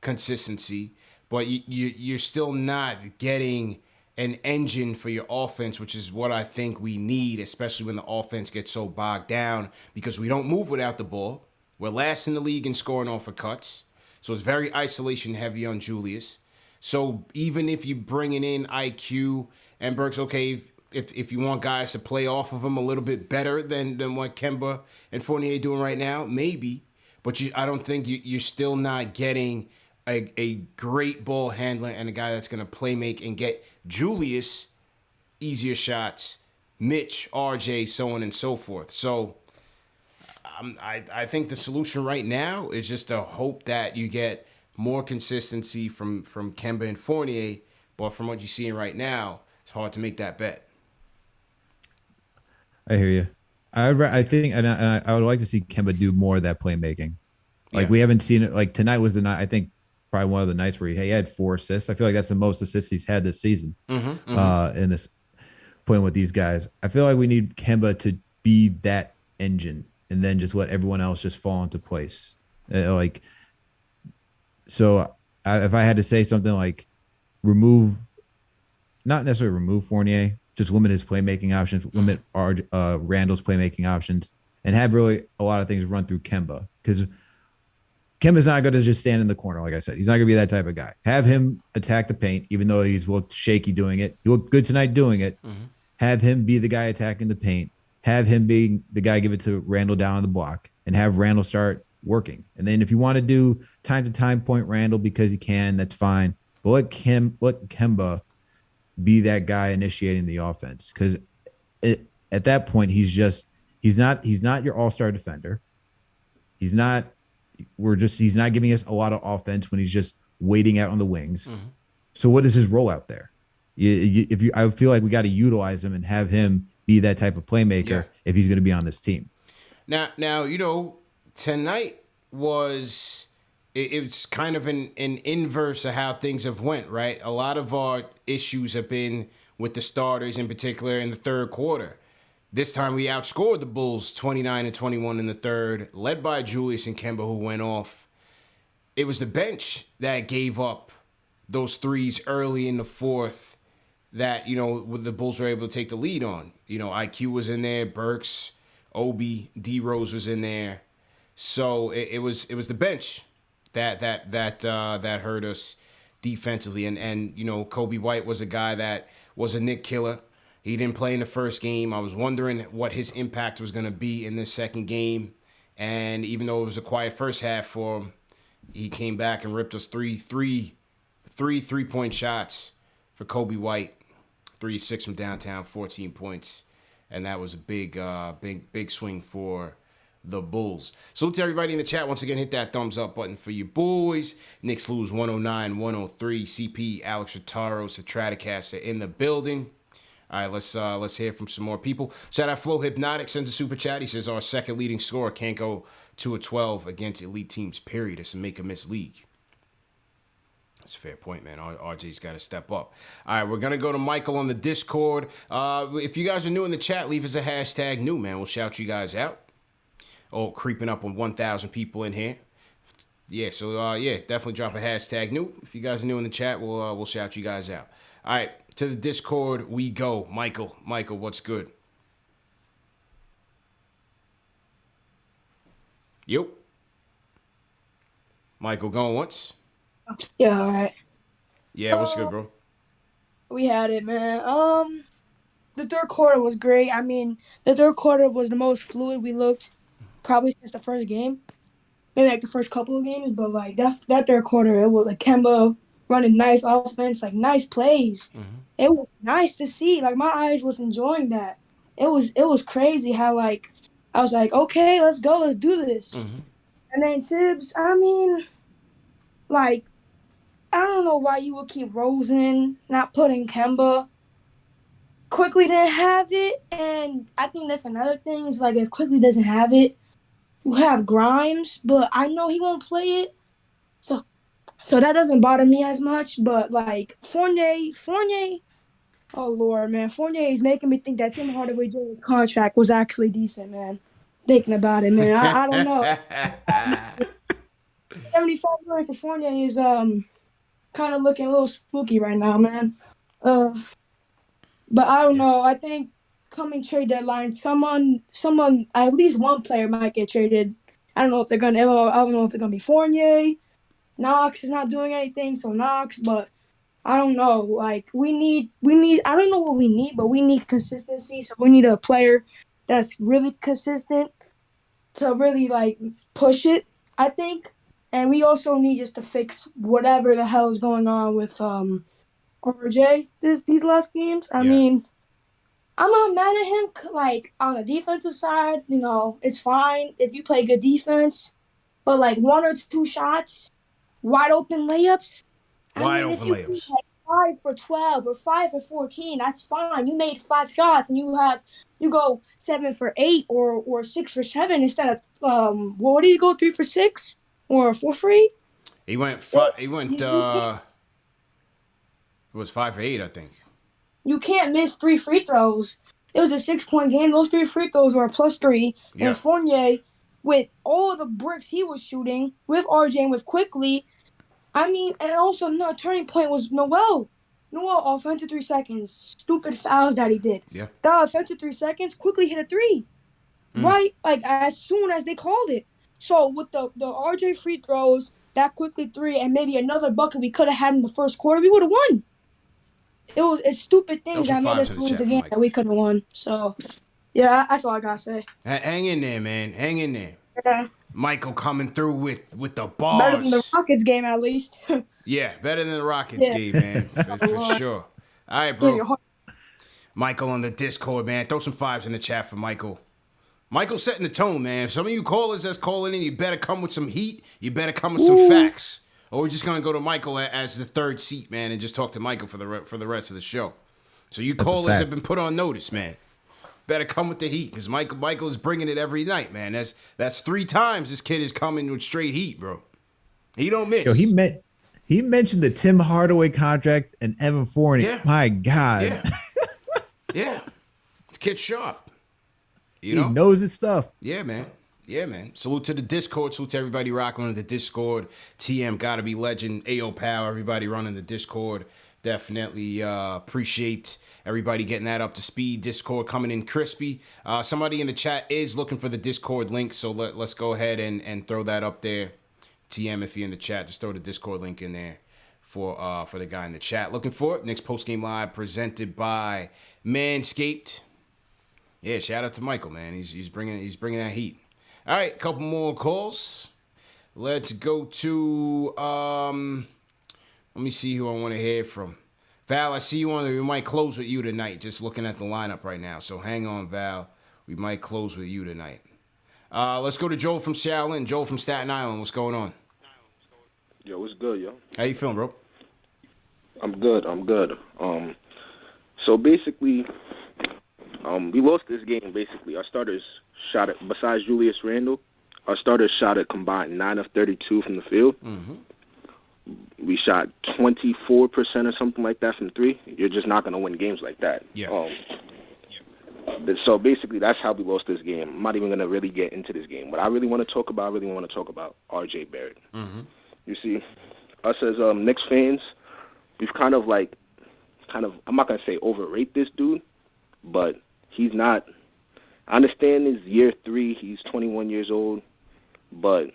consistency, but you're still not getting an engine for your offense, which is what I think we need, especially when the offense gets so bogged down because we don't move without the ball. We're last in the league in scoring off of cuts, so it's very isolation heavy on Julius. So even if you're bringing in IQ and Burks, okay, if you want guys to play off of him a little bit better than what Kemba and Fournier doing right now, maybe. But I don't think you're still not getting a great ball handler and a guy that's going to play make and get Julius easier shots, Mitch, RJ, so on and so forth. So I think the solution right now is just to hope that you get more consistency from Kemba and Fournier. But from what you're seeing right now, it's hard to make that bet.
I hear you. I think, and I would like to see Kemba do more of that playmaking. Like
Yeah.
we haven't seen it. Like tonight was the night. I think probably one of the nights where he had 4 assists. I feel like that's the most assists he's had this season. In this playing with these guys, I feel like we need Kemba to be that engine, and then just let everyone else just fall into place. Like so, if I had to say something like remove, not necessarily remove Fournier, just limit his playmaking options, limit our Randall's playmaking options, and have really a lot of things run through Kemba because Kemba's not going to just stand in the corner. Like I said, he's not going to be that type of guy. Have him attack the paint, even though he's looked shaky doing it. He looked good tonight doing it. Have him be the guy attacking the paint. Have him being the guy give it to Randall down on the block, and have Randall start working. And then if you want to do time to time point Randall because he can, that's fine. But let Kemba be that guy initiating the offense because at that point he's not your all-star defender. He's not giving us a lot of offense when he's just waiting out on the wings. So what is his role out there? I feel like we got to utilize him and have him be that type of playmaker if he's going to be on this team.
Now tonight was it's kind of an inverse of how things have went, right? A lot of our issues have been with the starters, in particular in the third quarter. This time we outscored the Bulls 29-21 in the third, led by Julius and Kemba, who went off. It was the bench that gave up those threes early in the fourth that, the Bulls were able to take the lead on. IQ was in there, Burks, Obi, D Rose was in there. So it was the bench that hurt us defensively. And Kobe White was a guy that was a Knick killer. He didn't play in the first game. I was wondering what his impact was going to be in this second game. And even though it was a quiet first half for him, he came back and ripped us three 3-point shots for Kobe White. 3-6 from downtown, 14 points. And that was a big swing for the Bulls. Salute to everybody in the chat. Once again, hit that thumbs up button for you boys. Knicks lose 109-103. CP, Alex Rotaro, Stratocaster in the building. All right, let's hear from some more people. Shout out Flo Hypnotic, sends a super chat. He says our second leading scorer can't go 2-12 against elite teams, period. It's a make-or-miss league. That's a fair point, man. RJ's got to step up. All right, we're going to go to Michael on the Discord. If you guys are new in the chat, leave us a hashtag new, man. We'll shout you guys out. Oh, creeping up on 1,000 people in here. Yeah, so definitely drop a hashtag new. If you guys are new in the chat, we'll shout you guys out. All right, to the Discord we go. Michael, what's good? Yep. Michael, going once?
Yeah, all right.
Yeah, what's good, bro?
We had it, man. The third quarter was great. I mean, the third quarter was the most fluid we looked probably since the first game. Maybe like the first couple of games, but like that third quarter, it was like Kemba running nice offense, like nice plays.
Mm-hmm.
It was nice to see. Like my eyes was enjoying that. It was crazy how like I was like, okay, let's go, let's do this.
Mm-hmm.
And then Tibbs, I mean, like I don't know why you would keep Rosen, not putting Kemba. Quickly didn't have it, and I think that's another thing. Is like if Quickly doesn't have it, you have Grimes, but I know he won't play it, so that doesn't bother me as much. But like Fournier, oh Lord, man, Fournier is making me think that Tim Hardaway Jr. contract was actually decent, man. Thinking about it, man, I don't know. 75 million for Fournier is kind of looking a little spooky right now, man. But I don't know. I think coming trade deadline, someone, at least one player might get traded. I don't know if they're gonna. I don't know if they're gonna be Fournier. Knox is not doing anything, so Knox. But I don't know. Like we need. I don't know what we need, but we need consistency. So we need a player that's really consistent to really like push it. I think, and we also need just to fix whatever the hell is going on with RJ these last games. I mean, I'm not mad at him. Like on the defensive side, it's fine if you play good defense. But like 1 or 2 shots, wide open layups. If you layups. Like 5 for 12 or 5 for 14, that's fine. You made 5 shots and you go 7 for 8 or 6 for 7 instead of what do you go 3 for 6 or 4 for 8?
He went. It was 5 for 8, I think.
You can't miss 3 free throws. It was a 6-point game. Those 3 free throws were a +3. Yeah. And Fournier, with all the bricks he was shooting, with RJ and with Quickly, I mean, and also another turning point was Noel. Noel, offensive 3 seconds. Stupid fouls that he did.
Yeah.
That offensive 3 seconds, Quickly hit a 3. Right? Like, as soon as they called it. So, with the RJ free throws, that Quickly 3, and maybe another bucket we could have had in the first quarter, we would have won. It's stupid things that made us lose the game that we could have won. So, yeah, that's all I gotta say.
Hang in there, man. Hang in there.
Yeah.
Michael coming through with the bars.
Better than the Rockets game, at least.
Yeah, better than the Rockets game, man, for sure. All right, bro. Michael on the Discord, man. Throw some 5s in the chat for Michael. Michael's setting the tone, man. Some of you callers that's calling in, you better come with some heat. You better come with some facts. Or we're just gonna go to Michael as the third seat, man, and just talk to Michael for the rest of the show. So you callers have been put on notice, man. Better come with the heat, because Michael is bringing it every night, man. That's 3 times this kid is coming with straight heat, bro. He don't miss.
Yo, he mentioned the Tim Hardaway contract and Evan Fournier. Yeah. My God.
Yeah. Yeah. This kid's sharp.
He knows his stuff.
Yeah, man. Yeah, man. Salute to the Discord. Salute to everybody rocking on the Discord. TM, Gotta Be Legend. AO Pow, everybody running the Discord. Definitely appreciate everybody getting that up to speed. Discord coming in crispy. Somebody in the chat is looking for the Discord link, so let's go ahead and throw that up there. TM, if you're in the chat, just throw the Discord link in there for the guy in the chat. Looking for it. Knicks Postgame Live presented by Manscaped. Yeah, shout out to Michael, man. He's bringing that heat. All right, couple more calls. Let's go to let me see who I want to hear from. Val, I see you on. We might close with you tonight. Just looking at the lineup right now. So hang on, Val. We might close with you tonight. Let's go to Joel from Shaolin. Joel from Staten Island. What's going on?
Yo, what's good, yo?
How you feeling, bro?
I'm good. So basically, we lost this game. Basically, our starters shot it. Besides Julius Randle, our starters shot a combined 9 of 32 from the field.
Mm-hmm.
We shot 24% or something like that from 3. You're just not going to win games like that.
Yeah.
So basically, that's how we lost this game. I'm not even going to really get into this game. What I really want to talk about, R.J. Barrett.
Mm-hmm.
You see, us as Knicks fans, we've kind of, I'm not going to say overrate this dude, but he's not. I understand his year 3, he's 21 years old, but,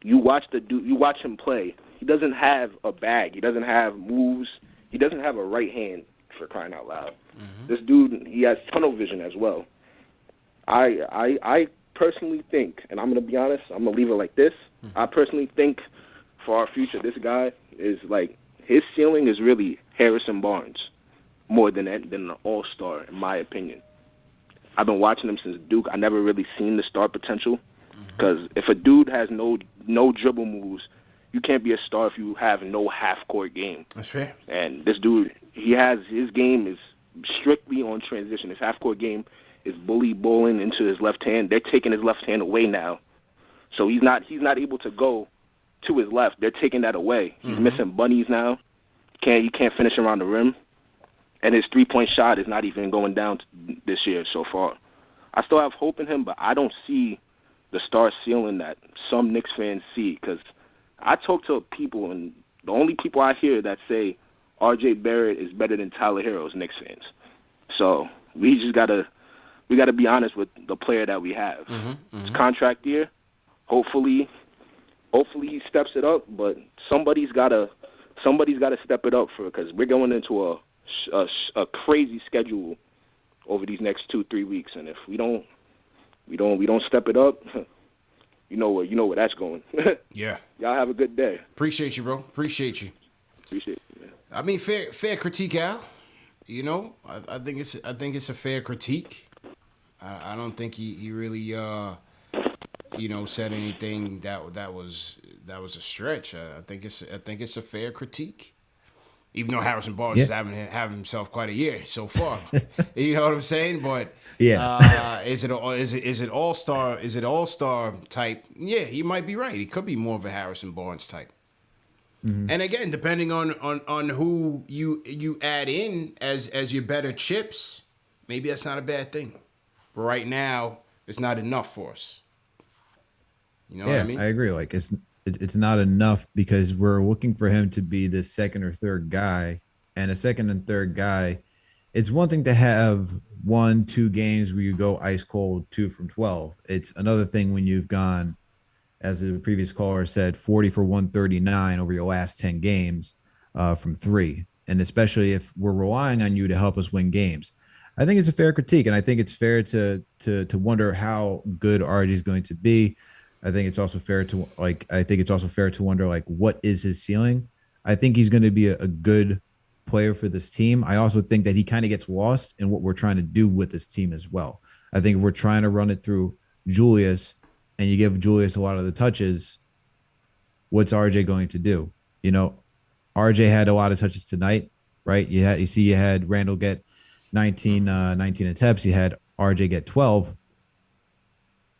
you watch him play. He doesn't have a bag. He doesn't have moves. He doesn't have a right hand, for crying out loud.
Mm-hmm.
This dude, he has tunnel vision as well. I personally think, and I'm going to be honest, I'm going to leave it like this.
Mm-hmm.
I personally think for our future, this guy is like his ceiling is really Harrison Barnes more than an all-star, in my opinion. I've been watching him since Duke. I never really seen the star potential because if a dude has no dribble moves, you can't be a star if you have no half-court game.
That's fair.
And this dude, his game is strictly on transition. His half-court game is bully bowling into his left hand. They're taking his left hand away now, so he's not able to go to his left. They're taking that away. He's missing bunnies now. He can't finish around the rim, and his three-point shot is not even going down this year so far. I still have hope in him, but I don't see the star ceiling that some Knicks fans see. Because I talk to people, and the only people I hear that say R.J. Barrett is better than Tyler Hero is Knicks fans. So we just gotta be honest with the player that we have. It's contract year. Hopefully he steps it up, but somebody's gotta step it up because we're going into a crazy schedule over these next 2-3 weeks, and if we don't step it up, you know where that's going.
Yeah.
Y'all have a good day.
Appreciate you, bro. Appreciate you, man. I mean, fair critique, Al. You know, I think it's a fair critique. I don't think he really said anything that was a stretch. I think it's a fair critique. Even though Harrison Barnes is having himself quite a year so far, you know what I'm saying? But is it all-star type? Yeah, he might be right. He could be more of a Harrison Barnes type. And again, depending on who you add in as your better chips, maybe that's not a bad thing. But right now, it's not enough for us. You know what I mean?
I agree. Like it's not enough because we're looking for him to be the second or third guy, and a second and third guy. It's one thing to have 1-2 games where you go ice cold 2 from 12. It's another thing when you've gone, as the previous caller said, 40 for 139 over your last 10 games from 3. And especially if we're relying on you to help us win games. I think it's a fair critique, and I think it's fair to wonder how good RJ is going to be. I think it's also fair to wonder what is his ceiling. I think he's going to be a good player for this team. I also think that he kind of gets lost in what we're trying to do with this team as well. I think if we're trying to run it through Julius and you give Julius a lot of the touches, what's RJ going to do? You know, RJ had a lot of touches tonight, right? You had Randall get 19 attempts. You had RJ get 12.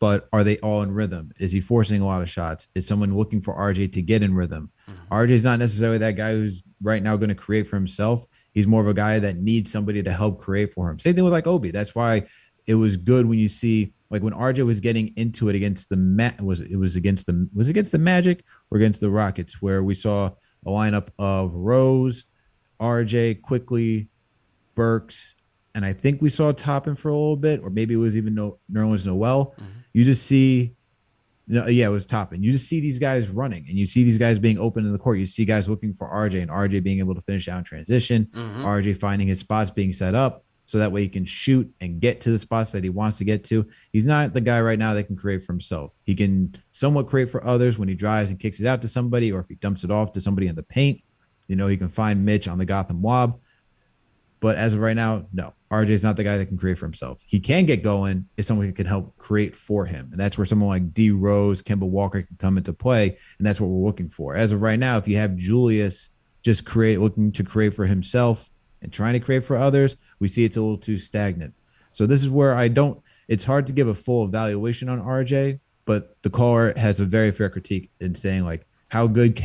But are they all in rhythm? Is he forcing a lot of shots? Is someone looking for RJ to get in rhythm? RJ is not necessarily that guy who's right now going to create for himself. He's more of a guy that needs somebody to help create for him. Same thing with like Obi. That's why it was good when you see like when RJ was getting into it against was it against the Magic or against the Rockets, where we saw a lineup of Rose, RJ, Quickly, Burks, and I think we saw Toppin for a little bit, or maybe it was even Nerlens Noel. You just see, it was Toppin. You just see these guys running, and you see these guys being open in the court. You see guys looking for RJ, and RJ being able to finish out in transition. RJ finding his spots being set up so that way he can shoot and get to the spots that he wants to get to. He's not the guy right now that can create for himself. He can somewhat create for others when he drives and kicks it out to somebody, or if he dumps it off to somebody in the paint. You know, he can find Mitch on the Gotham Wob. But as of right now, no. RJ is not the guy that can create for himself. He can get going if someone can help create for him. And that's where someone like D. Rose, Kemba Walker can come into play. And that's what we're looking for. As of right now, if you have Julius just looking to create for himself and trying to create for others, we see it's a little too stagnant. So this is where it's hard to give a full evaluation on RJ, but the caller has a very fair critique in saying like, how good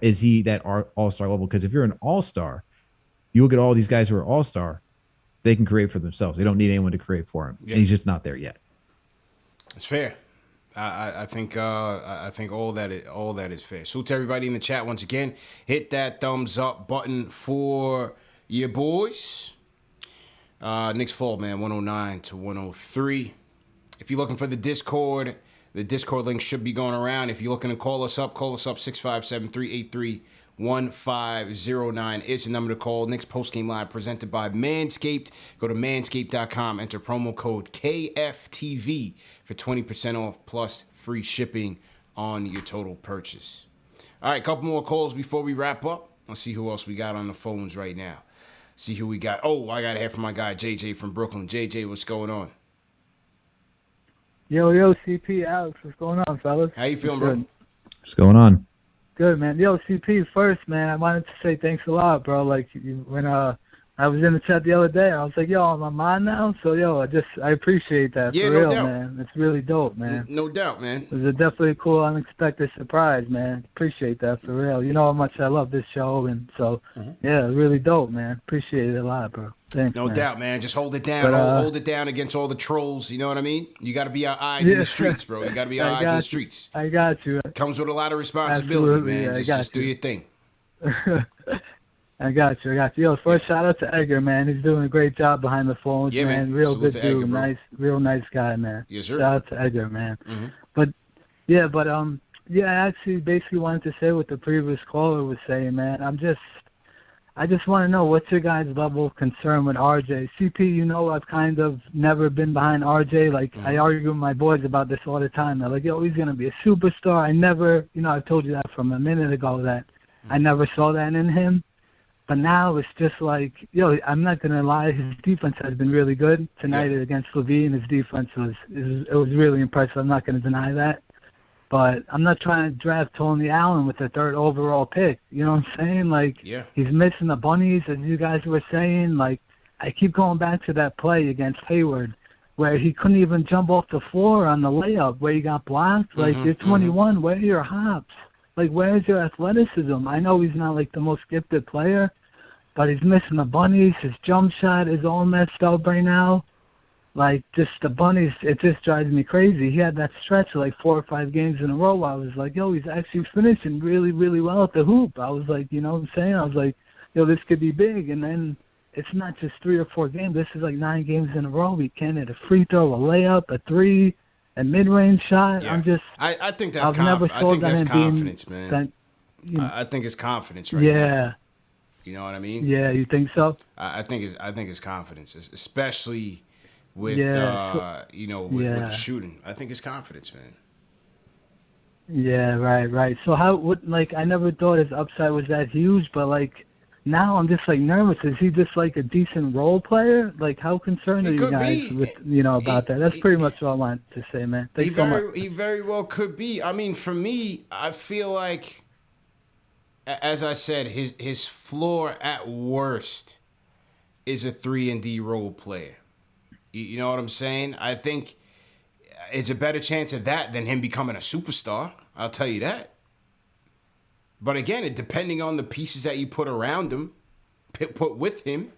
is he that all-star level? Because if you're an all-star, you look at all these guys who are all-star, they can create for themselves. They don't need anyone to create for him. Yeah. And he's just not there yet.
It's fair. I think all that is fair. So to everybody in the chat once again, hit that thumbs up button for your boys. Knicks fall, man, 109 to 103. If you're looking for the Discord link should be going around. If you're looking to call us up 657-383-1509. It's the number to call. Knicks Postgame Live presented by Manscaped. Go to manscaped.com. Enter promo code KFTV for 20% off plus free shipping on your total purchase. All right, couple more calls before we wrap up. Let's see who else we got on the phones right now. See who we got. Oh, I got to hear from my guy, JJ from Brooklyn. JJ, what's going on?
Yo, CP, Alex, what's going on, fellas?
How you feeling, bro?
What's going on?
Good, man. Yo, CP, first, man, I wanted to say thanks a lot, bro. Like, when I was in the chat the other day, I was like, yo, I'm on now? So, yo, I appreciate that.
Yeah,
for
no
real,
doubt.
man. It's really dope, man.
No doubt, man.
It was definitely a cool, unexpected surprise, man. Appreciate that, for real. You know how much I love this show, and so, yeah, really dope, man. Appreciate it a lot, bro. Thanks,
No
man.
doubt, man. Just hold it down.
But,
hold it down against all the trolls. You know what I mean? You got to be our eyes in the streets, bro. You got to be our eyes in the streets.
I got you.
Comes with a lot of responsibility,
Absolutely,
man. Just do your thing.
I got you. Yo, first shout out to Edgar, man. He's doing a great job behind the phones,
Yeah, man.
Real
Salute
good
to
dude.
Edgar,
real nice guy, man.
Yes, sir.
Shout out to Edgar, man.
Mm-hmm.
But I actually basically wanted to say what the previous caller was saying, man. I just want to know what's your guys' level of concern with RJ. CP, you know I've kind of never been behind RJ. Like, I argue with my boys about this all the time. They're like, yo, he's going to be a superstar. I never, I've told you that from a minute ago that I never saw that in him. But now it's just like, yo, I'm not going to lie, his defense has been really good. Tonight against Levine, his defense was really impressive. I'm not going to deny that. But I'm not trying to draft Tony Allen with the 3rd overall pick. You know what I'm saying? Like, he's missing the bunnies, as you guys were saying. Like, I keep going back to that play against Hayward where he couldn't even jump off the floor on the layup where he got blocked. Like, you're 21. Where are your hops? Like, where's your athleticism? I know he's not, like, the most gifted player, but he's missing the bunnies. His jump shot is all messed up right now. Like, just the bunnies, it just drives me crazy. He had that stretch of, like, 4 or 5 games in a row. I was like, yo, he's actually finishing really, really well at the hoop. I was like, you know what I'm saying? I was like, yo, this could be big. And then it's not just 3 or 4 games. This is, like, 9 games in a row. He can't hit a free throw, a layup, a 3, a mid-range shot.
Yeah.
I'm just
I think that's confidence, man. I think it's confidence right now. You know what I mean?
Yeah, you think so?
I think it's confidence, especially with with the shooting. I think it's confidence, man.
Yeah, right. So I never thought his upside was that huge, but like now I'm just like nervous. Is he just like a decent role player? Like, how concerned are you guys with about that? That's pretty much all I want to say, man. Thanks so much.
He very well could be. I mean, for me, I feel like, as I said, his floor at worst is a 3-and-D role player. You know what I'm saying? I think it's a better chance of that than him becoming a superstar. I'll tell you that. But again, depending on the pieces that you put around him, put with him,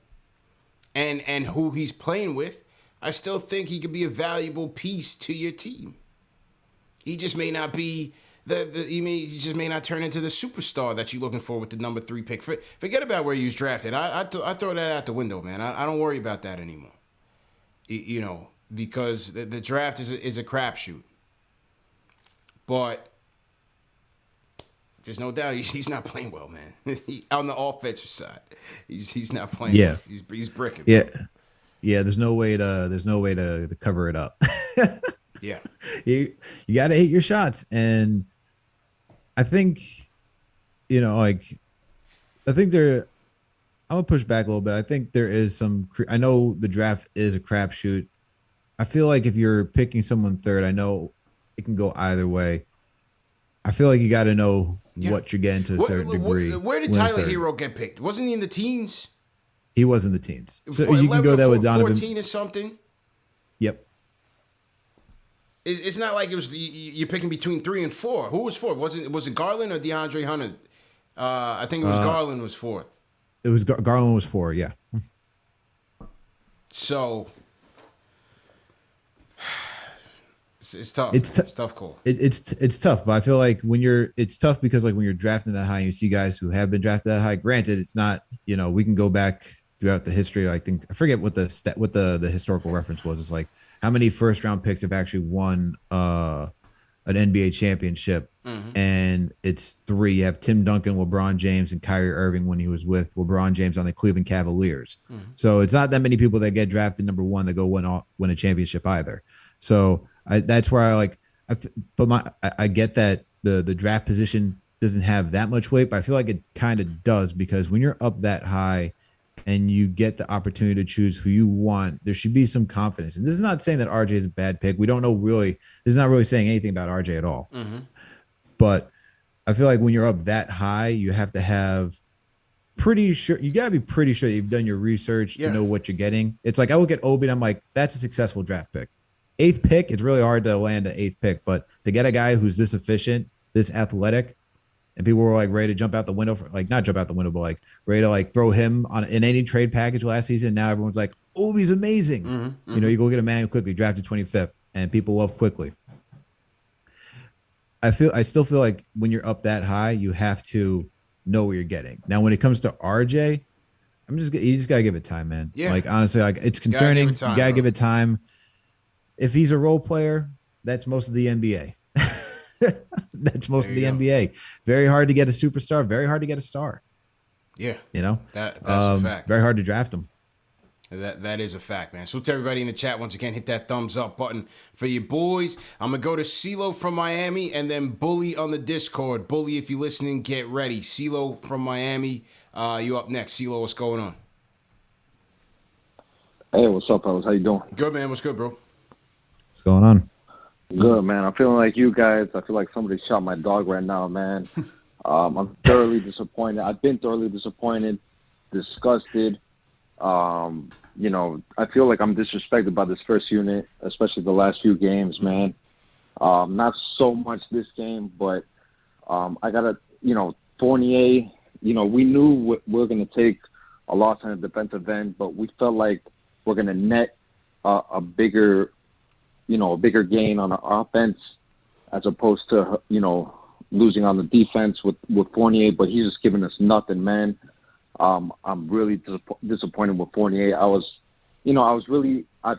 and who he's playing with, I still think he could be a valuable piece to your team. He just may not be he just may not turn into the superstar that you're looking for with the number 3 pick. Forget about where he was drafted. I throw that out the window, man. I don't worry about that anymore. Because the draft is a crapshoot. But there's no doubt he's not playing well, man. On the offensive side, he's not playing.
Yeah,
well. He's bricking.
Yeah. There's no way to cover it up.
Yeah,
you got to hit your shots, and I think, I think I'm gonna push back a little bit. I think there is some. I know the draft is a crapshoot. I feel like if you're picking someone 3rd, I know it can go either way. I feel like you got to know what you're getting to a certain degree.
Where did Tyler Hero get picked? Wasn't he in the teens?
He was in the teens. So you can go there with Donovan.
14 or something.
Yep.
It's not like it was you're picking between 3 and 4. Who was 4? Was it Garland or DeAndre Hunter? I think it was Garland was 4th.
It was Garland was 4, yeah.
So it's tough. It's tough call.
It's tough, but I feel like it's tough because like when you're drafting that high, you see guys who have been drafted that high. Granted, it's not, we can go back throughout the history. I forget what the historical reference was. It's like how many first round picks have actually won an NBA championship. And it's 3. You have Tim Duncan, LeBron James, and Kyrie Irving when he was with LeBron James on the Cleveland Cavaliers. So it's not that many people that get drafted number 1 that go win a championship either. So that's where I get that the draft position doesn't have that much weight, but I feel like it kind of does because when you're up that high and you get the opportunity to choose who you want, there should be some confidence. And this is not saying that RJ is a bad pick. We don't know really. This is not really saying anything about RJ at all.
Mm-hmm.
But I feel like when you're up that high, you have to have pretty sure. You got to be pretty sure that you've done your research to know what you're getting. It's like I look at Obi and I'm like, that's a successful draft pick. 8th pick, it's really hard to land an 8th pick. But to get a guy who's this efficient, this athletic, and people were like ready to jump out the window for like not jump out the window, but like ready to like throw him on in any trade package last season. Now everyone's like, oh, he's amazing.
Mm-hmm.
You know, you go get a man quickly, drafted 25th, and people love quickly. I still feel like when you're up that high, you have to know what you're getting. Now, when it comes to RJ, you just gotta give it time, man.
Yeah.
Like honestly, like it's concerning. You gotta give it time. If he's a role player, that's most of the NBA. That's most of the NBA. Very hard to get a superstar. Very hard to get a star.
Yeah,
you know
that's a fact.
Very hard to draft them.
That is a fact, man. So to everybody in the chat, once again, hit that thumbs up button for your boys. I'm gonna go to CeeLo from Miami and then Bully on the Discord. Bully, if you're listening, get ready. CeeLo from Miami, you up next. CeeLo, what's going on?
Hey, what's up, fellas? How you doing?
Good, man. What's good, bro?
What's going on?
Good, man. I'm feeling like you guys. I feel like somebody shot my dog right now, man. I'm thoroughly disappointed. I've been thoroughly disappointed, disgusted. You know, I feel like I'm disrespected by this first unit, especially the last few games, man. Not so much this game, but I gotta, Fournier. We knew we're gonna take a loss on the defensive end, but we felt like we're gonna net a bigger gain on the offense as opposed to, losing on the defense with Fournier, but he's just giving us nothing, man. I'm really disappointed with Fournier. I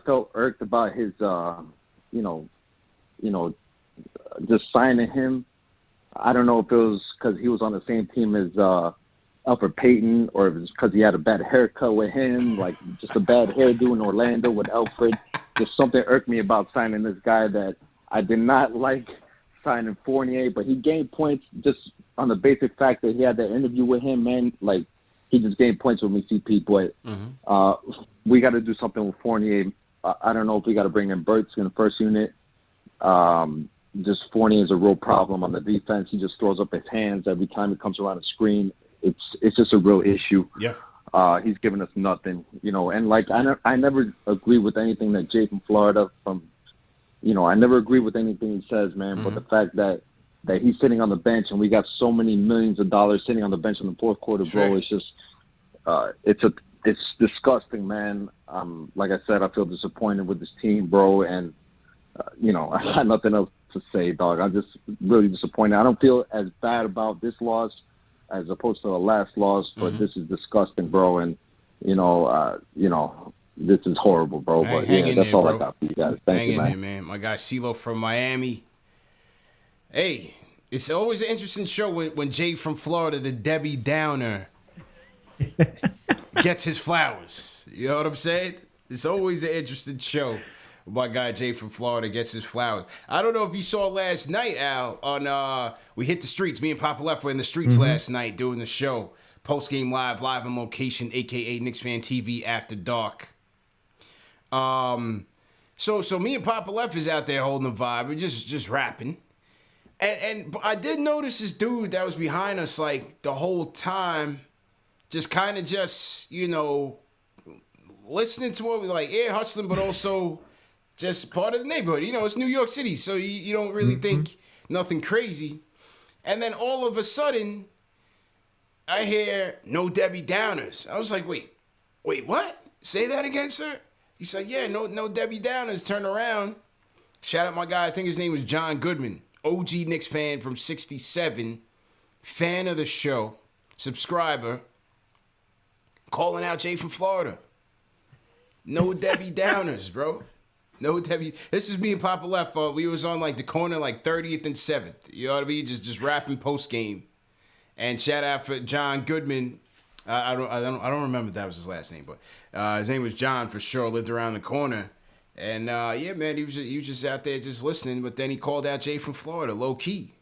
felt irked about his, just signing him. I don't know if it was because he was on the same team as Alfred Payton or if it was because he had a bad haircut with him, like just a bad hairdo in Orlando with Alfred. Just something irked me about signing this guy that I did not like signing Fournier, but he gained points just on the basic fact that he had that interview with him, man. Like, he just gained points with me, CP, but we got to do something with Fournier. I don't know if we got to bring in Burks in the first unit. Just Fournier is a real problem on the defense. He just throws up his hands every time he comes around the screen. It's just a real issue.
Yeah.
He's giving us nothing, and like I never agree with anything that Jay from Florida I never agree with anything he says, man. But the fact that he's sitting on the bench and we got so many millions of dollars sitting on the bench in the fourth quarter, bro, it's just it's disgusting, man. Like I said, I feel disappointed with this team, bro, and I got nothing else to say, dog. I'm just really disappointed. I don't feel as bad about this loss as opposed to the last loss, but this is disgusting, bro. And this is horrible, bro. But yeah, that's all I got for you guys. Thank you, man.
Hang in there, man. My guy CeeLo from Miami. Hey, it's always an interesting show when Jay from Florida, the Debbie Downer, gets his flowers. You know what I'm saying? It's always an interesting show. My guy Jay from Florida gets his flowers. I don't know if you saw last night, Al, on we hit the streets. Me and Papa Left were in the streets last night doing the show. Post-game live on location, a.k.a. KnicksFanTV After Dark. So me and Papa Left is out there holding the vibe. We're just rapping. And I did notice this dude that was behind us like the whole time, just kind of listening to what we like, air hustling, but also just part of the neighborhood. It's New York City, so you don't really think nothing crazy. And then all of a sudden, I hear no Debbie Downers. I was like, wait, what? Say that again, sir? He said, yeah, no Debbie Downers. Turn around. Shout out my guy, I think his name was John Goodman. OG Knicks fan from 67. Fan of the show. Subscriber. Calling out Jay from Florida. No Debbie Downers, bro. No Debbie. This is me and Papa Left. We was on like the corner like 30th and 7th. You know what I mean? Just rapping post game. And shout out for John Goodman. I don't remember if that was his last name, but his name was John for sure. Lived around the corner. And yeah, man, he was just out there just listening. But then he called out Jay from Florida, low key.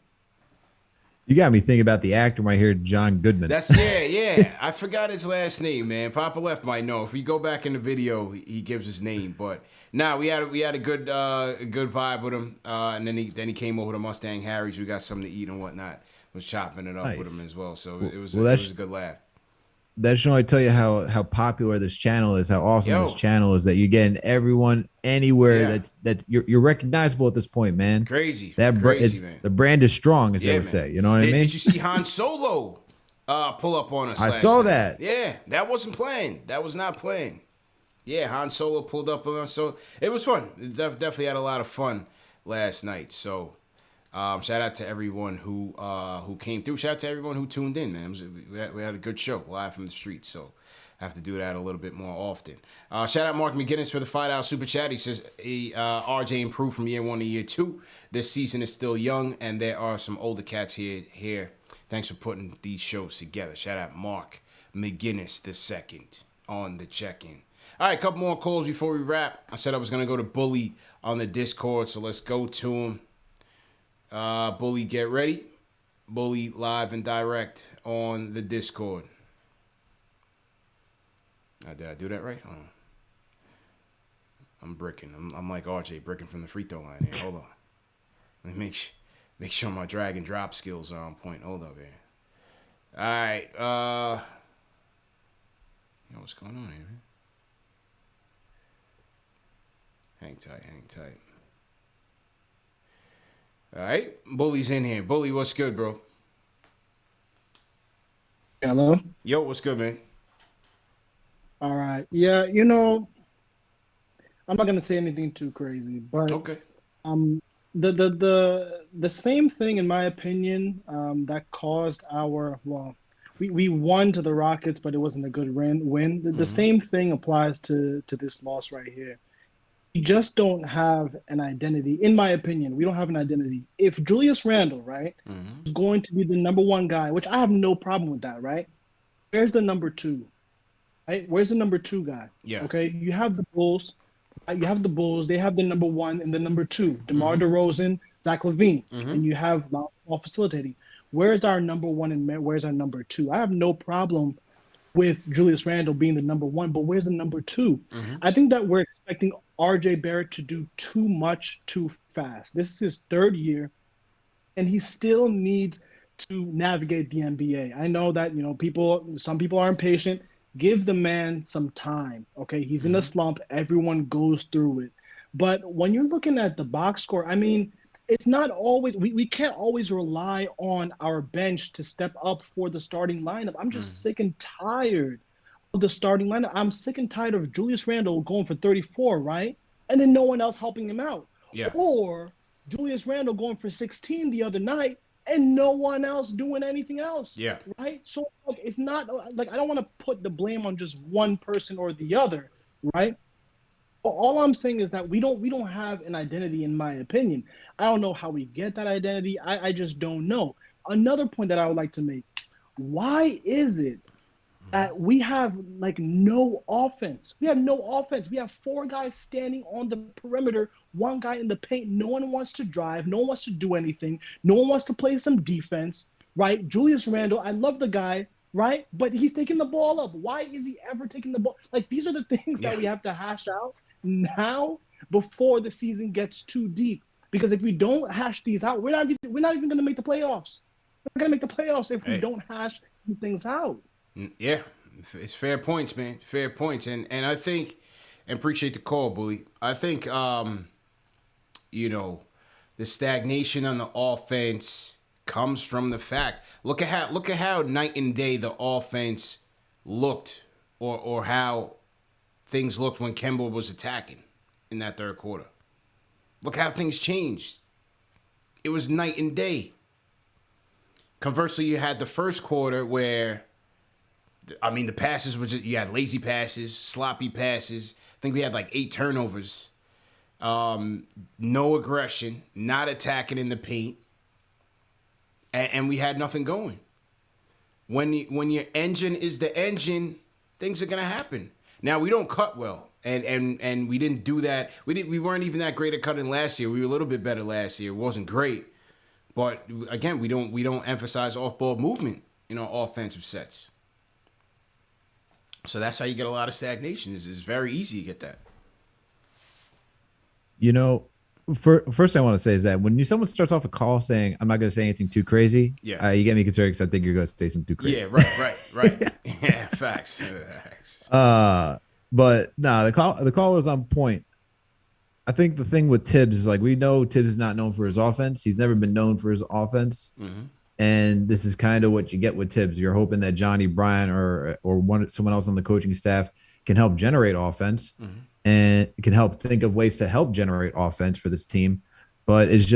You got me thinking about the actor right here, John Goodman.
Yeah. I forgot his last name, man. Papa Left might know. If we go back in the video, he gives his name. But we had a good vibe with him. And then he came over to Mustang Harry's. We got something to eat and whatnot. Was chopping it up with him as well. So it was a good laugh.
That should only tell you how popular this channel is, how awesome this channel is, that you're getting everyone anywhere that you're recognizable at this point, man.
Crazy.
Man. The brand is strong, as they would say. You know what I mean?
Did you see Han Solo pull up on us?
I saw that.
Yeah, that wasn't playing. That was not playing. Yeah, Han Solo pulled up on us. So it was fun. Definitely had a lot of fun last night. So shout out to everyone who came through. Shout out to everyone who tuned in, man. We had a good show live from the street. So I have to do that a little bit more often. Shout out Mark McGinnis for the $5 super chat. He says RJ improved from year 1 to year 2. This season is still young, and there are some older cats here. Thanks for putting these shows together. Shout out Mark McGinnis II on the check-in. All right, a couple more calls before we wrap. I said I was going to go to Bully on the Discord, so let's go to him. Bully, get ready. Bully live and direct on the Discord. Did I do that right? Oh. I'm bricking. I'm like RJ, bricking from the free throw line here. Hold on. Let me make sure my drag and drop skills are on point. Hold up here. All right. What's going on here, man? Hang tight. All right. Bully's in here. Bully, what's good, bro?
Hello?
Yo, what's good, man?
All right. Yeah, I'm not gonna say anything too crazy, but
okay.
The same thing, in my opinion, that caused we won to the Rockets, but it wasn't a good win. The same thing applies to this loss right here. We just don't have an identity, in my opinion. We don't have an identity. If Julius Randle, right, is going to be the number one guy, which I have no problem with that, right? Where's the number two? Right? Where's the number two guy?
Yeah.
Okay. You have the Bulls. They have the number one and the number two, DeMar DeRozan, Zach LaVine, and you have all facilitating. Where's our number one and where's our number two? I have no problem with Julius Randle being the number one, but where's the number two? I think that we're expecting RJ Barrett to do too much too fast. This is his third year, and he still needs to navigate the NBA. I know that some people are impatient. Give the man some time, okay? He's in a slump. Everyone goes through it. But when you're looking at the box score, I mean, it's not always – we can't always rely on our bench to step up for the starting lineup. I'm just sick and tired of the starting lineup. I'm sick and tired of Julius Randle going for 34, right? And then no one else helping him out.
Yeah.
Or Julius Randle going for 16 the other night and no one else doing anything else.
Yeah.
Right? So it's not like I don't want to put the blame on just one person or the other, right? But all I'm saying is that we don't have an identity, in my opinion. I don't know how we get that identity. I just don't know. Another point that I would like to make, why is it that we have no offense? We have no offense. We have four guys standing on the perimeter, one guy in the paint. No one wants to drive. No one wants to do anything. No one wants to play some defense, right? Julius Randle, I love the guy, right? But he's taking the ball up. Why is he ever taking the ball? These are the things that we have to hash out now before the season gets too deep. Because if we don't hash these out, we're not even going to make the playoffs. We're going to make the playoffs if we don't hash these things out.
Yeah, it's fair points, man. Fair points. And I think, and appreciate the call, Bully. I think, the stagnation on the offense comes from the fact. Look at how night and day the offense looked, or how things looked when Kemba was attacking in that third quarter. Look how things changed. It was night and day. Conversely, you had the first quarter where, the passes were you had lazy passes, sloppy passes. I think we had 8 turnovers. No aggression, not attacking in the paint. And we had nothing going. When your engine is the engine, things are going to happen. Now, we don't cut well. And we didn't do that. We weren't even that great at cutting last year. We were a little bit better last year. It wasn't great. But again, we don't emphasize off-ball movement in our offensive sets. So that's how you get a lot of stagnation. It's very easy to get that.
You know, first thing I want to say is that when someone starts off a call saying, I'm not going to say anything too crazy,
yeah,
you get me concerned because I think you're going to say something too crazy.
Yeah, right. Yeah, facts.
But no, the call was on point. I think the thing with Tibbs is like we know Tibbs is not known for his offense. He's never been known for his offense.
Mm-hmm.
And this is kind of what you get with Tibbs. You're hoping that Johnny Bryan or someone else on the coaching staff can help generate offense and can help think of ways to help generate offense for this team. But it's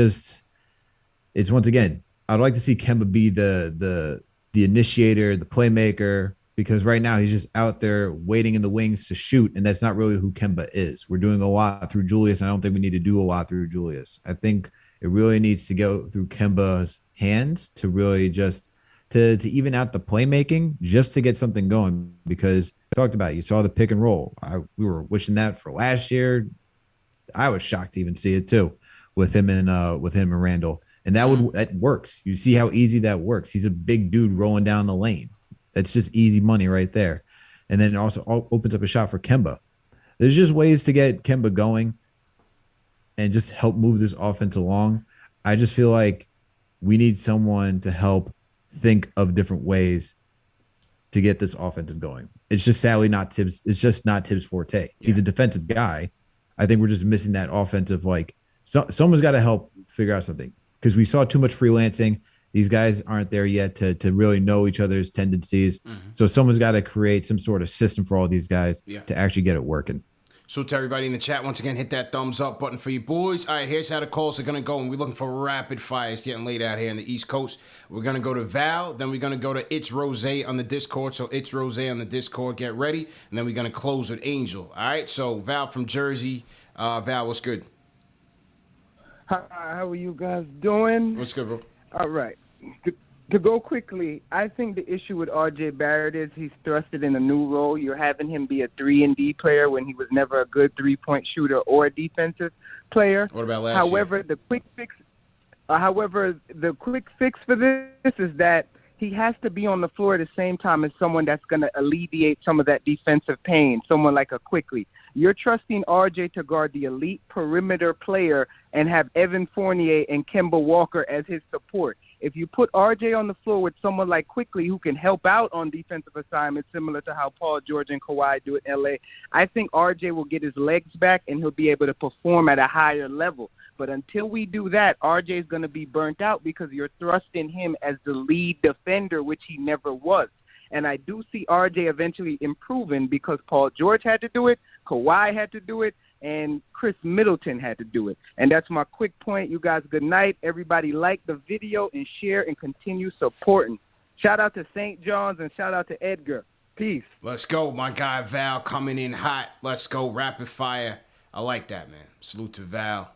once again, I'd like to see Kemba be the initiator, the playmaker, because right now he's just out there waiting in the wings to shoot, and that's not really who Kemba is. We're doing a lot through Julius, and I don't think we need to do a lot through Julius. I think it really needs to go through Kemba's hands to really just to even out the playmaking, just to get something going. Because I talked about it, you saw the pick and roll. We were wishing that for last year. I was shocked to even see it too with him and Randall, and that works. You see how easy that works. He's a big dude rolling down the lane. That's just easy money right there. And then it also opens up a shot for Kemba. There's just ways to get Kemba going and just help move this offense along. I just feel like we need someone to help think of different ways to get this offensive going. It's just sadly not Tibbs. It's just not Tibbs' forte. Yeah. He's a defensive guy. I think we're just missing that offensive, someone's got to help figure out something because we saw too much freelancing. These guys aren't there yet to really know each other's tendencies. Mm-hmm. So someone's got to create some sort of system for all these guys to actually get it working.
So to everybody in the chat, once again, hit that thumbs up button for you boys. All right, here's how the calls are going to go. And we're looking for rapid fire. It's getting late out here in the East Coast. We're going to go to Val. Then we're going to go to It's Rose on the Discord. So It's Rose on the Discord. Get ready. And then we're going to close with Angel. All right, so Val from Jersey. Val, what's good?
Hi, how are you guys doing?
What's good, bro?
All right. To go quickly, I think the issue with R.J. Barrett is he's thrusted in a new role. You're having him be a 3-and-D player when he was never a good three-point shooter or a defensive player.
What about last
year? The quick fix for this is that he has to be on the floor at the same time as someone that's going to alleviate some of that defensive pain, someone like a Quickly. You're trusting R.J. to guard the elite perimeter player and have Evan Fournier and Kemba Walker as his support. If you put R.J. on the floor with someone like Quickly who can help out on defensive assignments, similar to how Paul George and Kawhi do it in L.A., I think R.J. will get his legs back and he'll be able to perform at a higher level. But until we do that, R.J. is going to be burnt out because you're thrusting him as the lead defender, which he never was. And I do see R.J. eventually improving because Paul George had to do it, Kawhi had to do it, and Chris Middleton had to do it. And that's my quick point. You guys, good night. Everybody like the video and share and continue supporting. Shout out to St. John's and shout out to Edgar. Peace.
Let's go. My guy Val coming in hot. Let's go. Rapid fire. I like that, man. Salute to Val.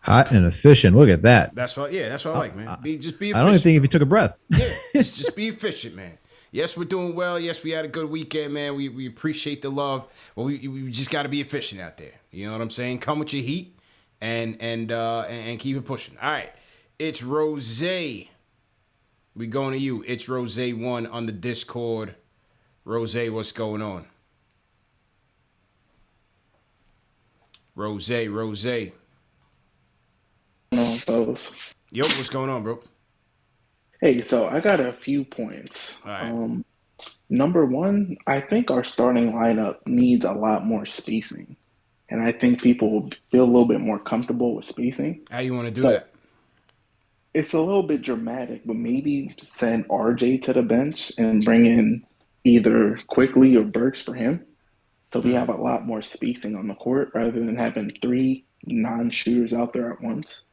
Hot and efficient. Look at that.
That's what I like, man. Just be efficient.
I don't even think if he took a breath.
Yeah, just be efficient, man. Yes, we're doing well. Yes, we had a good weekend, man. We appreciate the love. But we just got to be efficient out there. You know what I'm saying? Come with your heat and keep it pushing. All right. It's Rose. We going to you. It's Rose 1 on the Discord. Rose, what's going on? Rose.
Fellas.
Yo, what's going on, bro?
Hey, so I got a few points.
All right.
Number one, I think our starting lineup needs a lot more spacing. And I think people will feel a little bit more comfortable with spacing.
How you want to do that?
It's a little bit dramatic, but maybe send RJ to the bench and bring in either Quickly or Burks for him. So we have a lot more spacing on the court rather than having 3 non-shooters out there at once.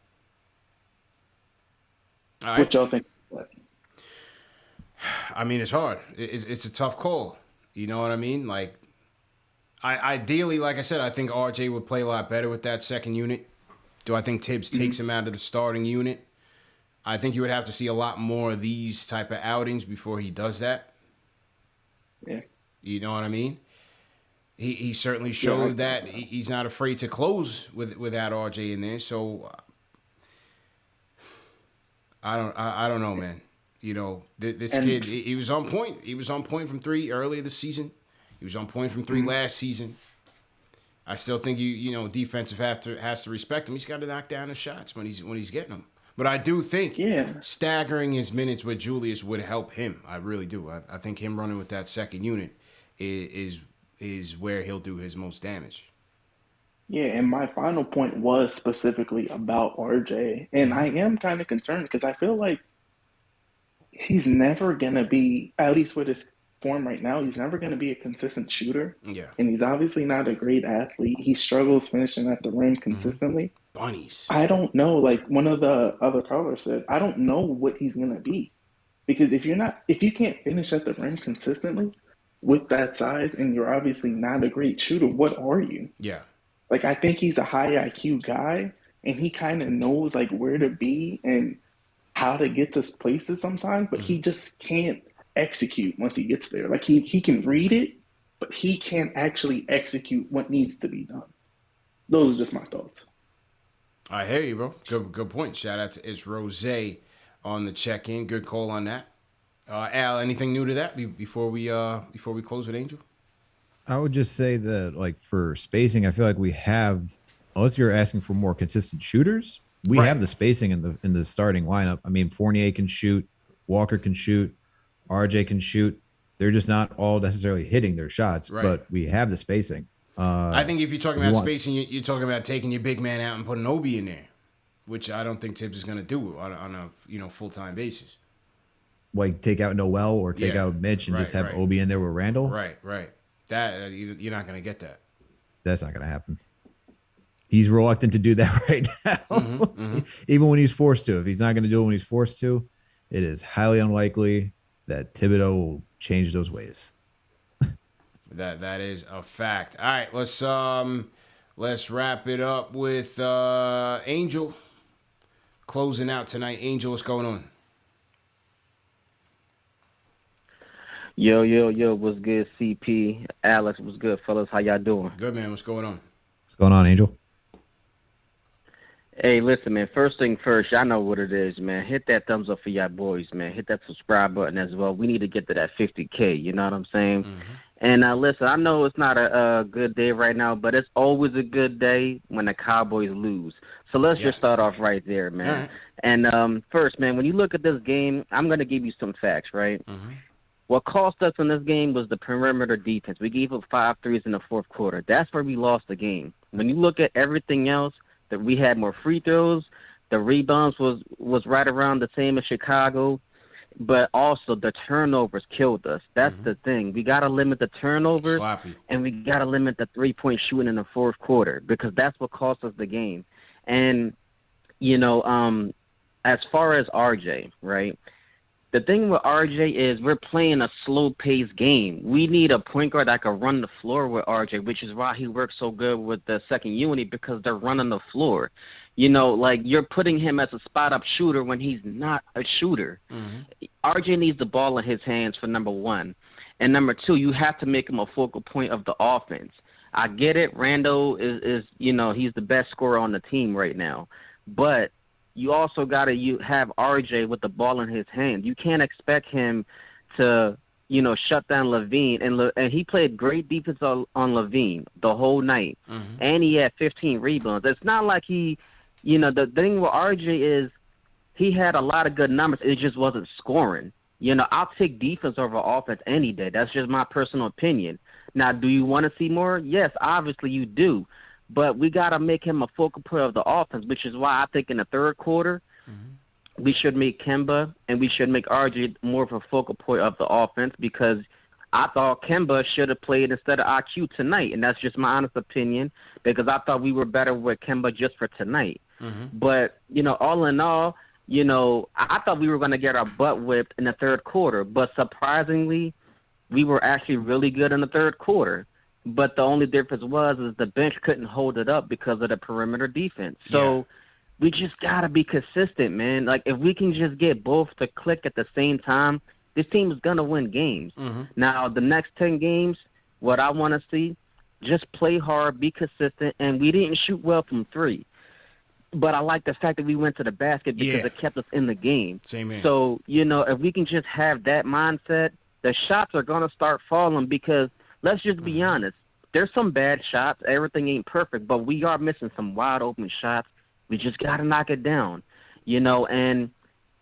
All right.
What y'all think?
I mean, it's hard. It's a tough call. You know what I mean? Like, ideally, like I said, I think RJ would play a lot better with that second unit. Do I think Tibbs takes him out of the starting unit? I think you would have to see a lot more of these type of outings before he does that.
Yeah.
You know what I mean? He certainly showed that he's not afraid to close without RJ in there. So I don't know, man. You know, this kid, he was on point. He was on point from three earlier this season. He was on point from three last season. I still think defensive has to respect him. He's got to knock down his shots when he's getting them. But I do think staggering his minutes with Julius would help him. I really do. I think him running with that second unit is where he'll do his most damage.
Yeah, and my final point was specifically about RJ. And I am kind of concerned because I feel like he's never going to be, at least with his form right now, he's never going to be a consistent shooter.
Yeah.
And he's obviously not a great athlete. He struggles finishing at the rim consistently.
Bunnies.
I don't know, like one of the other callers said, I don't know what he's going to be. Because if you can't finish at the rim consistently with that size and you're obviously not a great shooter, what are you?
Yeah.
Like, I think he's a high IQ guy and he kind of knows like where to be and how to get to places sometimes, but he just can't execute once he gets there. Like he can read it, but he can't actually execute what needs to be done. Those are just my thoughts.
I hear you, bro. Good point. Shout out to It's Rose on the check-in. Good call on that. Al, anything new to that before we close with Angel?
I would just say that, like, for spacing, I feel like we have, unless you're asking for more consistent shooters, we have the spacing in the starting lineup. I mean, Fournier can shoot, Walker can shoot, RJ can shoot. They're just not all necessarily hitting their shots, but we have the spacing.
I think if you're talking about spacing, you're talking about taking your big man out and putting Obi in there, which I don't think Tibbs is going to do on a full-time basis.
Like take out Noel or take out Mitch and just have Obi in there with Randall.
Right. That you're not going to get that.
That's not going to happen. He's reluctant to do that right now, even when he's forced to. If he's not going to do it when he's forced to, it is highly unlikely that Thibodeau will change those ways.
That is a fact. All right, let's wrap it up with Angel closing out tonight. Angel, what's going on?
Yo, what's good, CP? Alex, what's good, fellas? How y'all doing?
Good, man. What's going on?
What's going on, Angel?
Hey, listen, man. First thing first, y'all know what it is, man. Hit that thumbs up for y'all boys, man. Hit that subscribe button as well. We need to get to that 50K, you know what I'm saying? And listen, I know it's not a good day right now, but it's always a good day when the Cowboys lose. So let's just start off right there, man.
Right.
And first, man, when you look at this game, I'm going to give you some facts, right? What cost us in this game was the perimeter defense. We gave up 5 threes in the fourth quarter. That's where we lost the game. When you look at everything else, that we had more free throws, the rebounds was right around the same as Chicago, but also the turnovers killed us. That's the thing. We got to limit the turnovers, and we got to limit the three-point shooting in the fourth quarter because that's what cost us the game. And, as far as RJ, right, the thing with RJ is we're playing a slow-paced game. We need a point guard that can run the floor with RJ, which is why he works so good with the second unit because they're running the floor. Like you're putting him as a spot-up shooter when he's not a shooter. RJ needs the ball in his hands for number one. And number two, you have to make him a focal point of the offense. I get it. Randall is he's the best scorer on the team right now. But you also got to have RJ with the ball in his hand. You can't expect him to, shut down Levine. And he played great defense on Levine the whole night. And he had 15 rebounds. It's not like the thing with RJ is he had a lot of good numbers. It just wasn't scoring. I'll take defense over offense any day. That's just my personal opinion. Now, do you want to see more? Yes, obviously you do. But we got to make him a focal point of the offense, which is why I think in the third quarter we should make Kemba and we should make RJ more of a focal point of the offense because I thought Kemba should have played instead of IQ tonight, and that's just my honest opinion because I thought we were better with Kemba just for tonight. But, all in all, I thought we were going to get our butt whipped in the third quarter, but surprisingly, we were actually really good in the third quarter. But the only difference is the bench couldn't hold it up because of the perimeter defense. So we just got to be consistent, man. Like, if we can just get both to click at the same time, this team is going to win games. Now, the next 10 games, what I want to see, just play hard, be consistent, and we didn't shoot well from three. but I like the fact that we went to the basket because it kept us in the game.
Same here.
So, if we can just have that mindset, the shots are going to start falling because let's just be honest. There's some bad shots. Everything ain't perfect, but we are missing some wide open shots. We just got to knock it down, and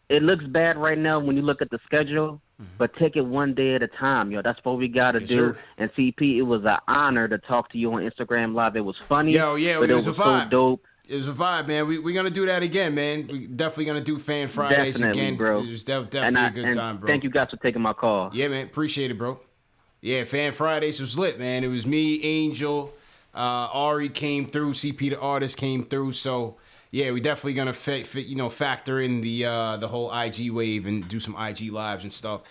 it looks bad right now when you look at the schedule, but take it one day at a time, That's what we got to do.
Sure.
And CP, it was an honor to talk to you on Instagram Live. It was funny.
But it was a vibe.
So dope.
It was a vibe, man. We're going to do that again, man. We definitely going to do Fan Fridays again.
Bro.
It was definitely a good time, bro.
Thank you guys for taking my call.
Yeah, man. Appreciate it, bro. Yeah, Fan Fridays was lit, man. It was me, Angel, Ari came through, CP the artist came through. So, yeah, we definitely going to factor in the whole IG wave and do some IG lives and stuff.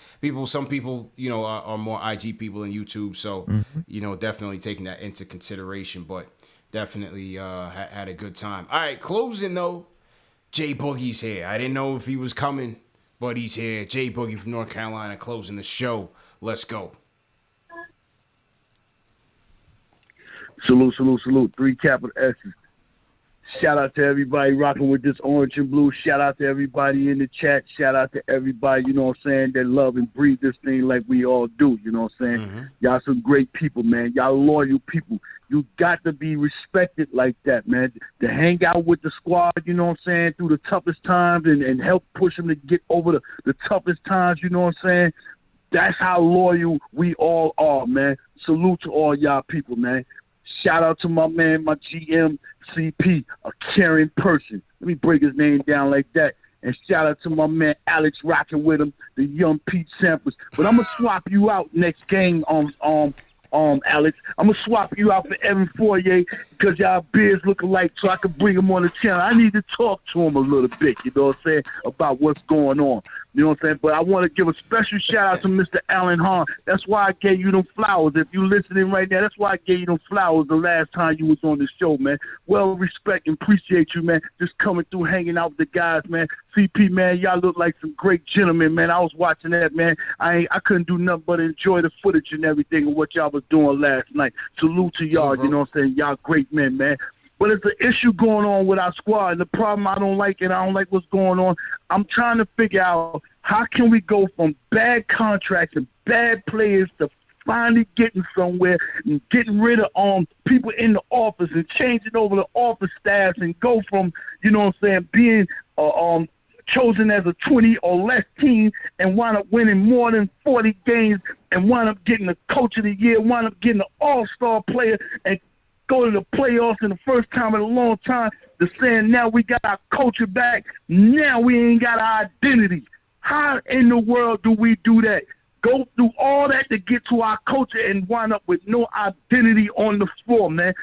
Some people, are more IG people than YouTube. So, definitely taking that into consideration. But definitely had a good time. All right, closing though, Jay Boogie's here. I didn't know if he was coming, but he's here. Jay Boogie from North Carolina closing the show. Let's go.
Salute, salute, salute. 3 capital S's. Shout out to everybody rocking with this orange and blue. Shout out to everybody in the chat. Shout out to everybody, that love and breathe this thing like we all do. Y'all some great people, man. Y'all loyal people. You got to be respected like that, man. To hang out with the squad, through the toughest times and help push them to get over the toughest times, That's how loyal we all are, man. Salute to all y'all people, man. Shout out to my man, my GM, CP, a caring person. Let me break his name down like that. And shout out to my man, Alex, rocking with him, the young Pete Samples. But I'm going to swap you out next game, Alex. I'm going to swap you out for Evan Fournier because y'all beards look alike so I can bring him on the channel. I need to talk to him a little bit, about what's going on. But I want to give a special shout out to Mr. Alan Hahn. That's why I gave you them flowers. If you listening right now, that's why I gave you them flowers the last time you was on the show, man. Well, respect and appreciate you, man. Just coming through, hanging out with the guys, man. CP, man, y'all look like some great gentlemen, man. I was watching that, man. I couldn't do nothing but enjoy the footage and everything of what y'all was doing last night. Salute to y'all, Y'all great men, man. But it's an issue going on with our squad. And the problem I don't like what's going on. I'm trying to figure out how can we go from bad contracts and bad players to finally getting somewhere and getting rid of people in the office and changing over the office staffs and go from, being chosen as a 20 or less team and wind up winning more than 40 games and wind up getting the coach of the year, wind up getting an all-star player and go to the playoffs in the first time in a long time, to saying now we got our culture back, now we ain't got our identity. How in the world do we do that? Go through all that to get to our culture and wind up with no identity on the floor, man.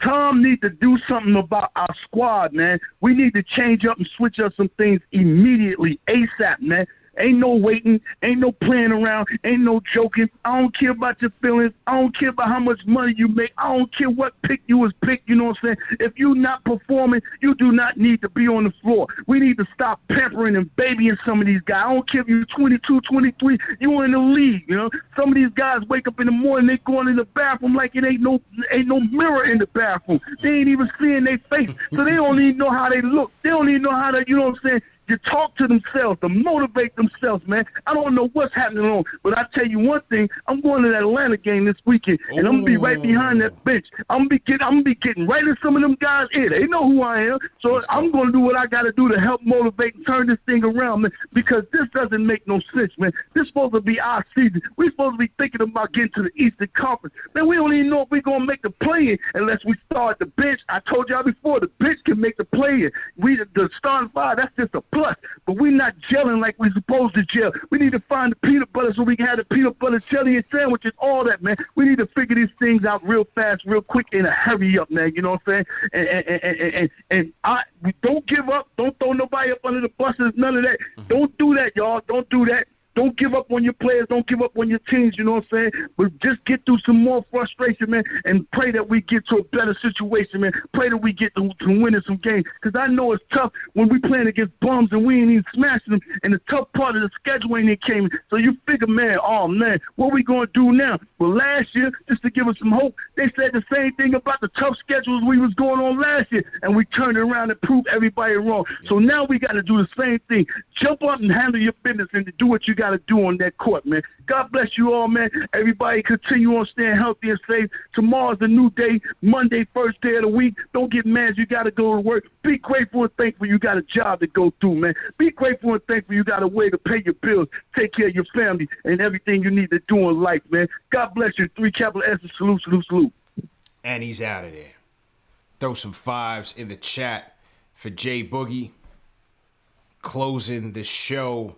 Tom need to do something about our squad, man. We need to change up and switch up some things immediately, ASAP, man. Ain't no waiting. Ain't no playing around. Ain't no joking. I don't care about your feelings. I don't care about how much money you make. I don't care what pick you was picked. You know what I'm saying? If you're not performing, you do not need to be on the floor. We need to stop pampering and babying some of these guys. I don't care if you're 22, 23. You in the league, Some of these guys wake up in the morning, they going in the bathroom like it ain't no mirror in the bathroom. They ain't even seeing their face. So they don't even know how they look. They don't even know how to, to talk to themselves, to motivate themselves, man. I don't know what's happening on, but I tell you one thing, I'm going to that Atlanta game this weekend, and I'm gonna be right behind that bench. I'm gonna be getting right in some of them guys' ear. They know who I am, so I'm gonna do what I gotta do to help motivate and turn this thing around, man. Because this doesn't make no sense, man. This is supposed to be our season. We're supposed to be thinking about getting to the Eastern Conference. Man, we don't even know if we're gonna make the play-in unless we start the bench. I told y'all before, the bench can make the play-in. The starting five, that's just a plus, but we're not gelling like we're supposed to gel. We need to find the peanut butter so we can have the peanut butter jelly and sandwiches, all that, man. We need to figure these things out real fast, real quick, in a hurry up, man. You know what I'm saying? And we don't give up. Don't throw nobody up under the buses. None of that. Don't do that, y'all. Don't do that. Don't give up on your players. Don't give up on your teams, you know what I'm saying? But just get through some more frustration, man, and pray that we get to a better situation, man. Pray that we get to winning some games. Because I know it's tough when we playing against bums and we ain't even smashing them, and the tough part of the schedule ain't even came. So you figure, man, oh, man, what we going to do now? Well, last year, just to give us some hope, they said the same thing about the tough schedules we was going on last year, and we turned around and proved everybody wrong. So now we got to do the same thing. Jump up and handle your business and do what you got to do on that court, man. God bless you all, man. Everybody continue on staying healthy and safe. Tomorrow's a new day, Monday, first day of the week. Don't get mad you got to go to work. Be grateful and thankful you got a job to go through, man. Be grateful and thankful you got a way to pay your bills, take care of your family, and everything you need to do in life, man. God bless you. 3 capital S's. Salute, salute, salute.
And he's out of there. Throw some fives in the chat for Jay Boogie. Closing the show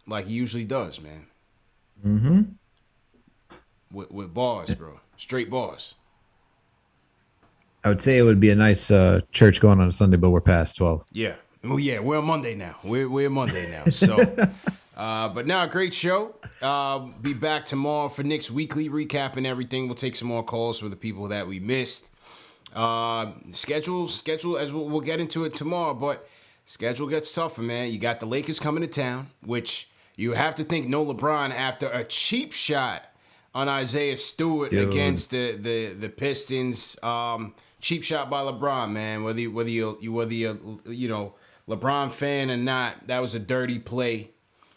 like he usually does, man.
Mm-hmm.
With bars, bro. Straight bars.
I would say it would be a nice church going on a Sunday, but we're past 12.
Yeah. Well, yeah, we're on Monday now. We're Monday now. So, but now, great show. Be back tomorrow for Knicks Weekly, recapping everything. We'll take some more calls for the people that we missed. Schedule, as we'll get into it tomorrow, but schedule gets tougher, man. You got the Lakers coming to town, which you have to think no LeBron after a cheap shot on Isaiah Stewart against the Pistons. Cheap shot by LeBron, man. Whether you LeBron fan or not, that was a dirty play.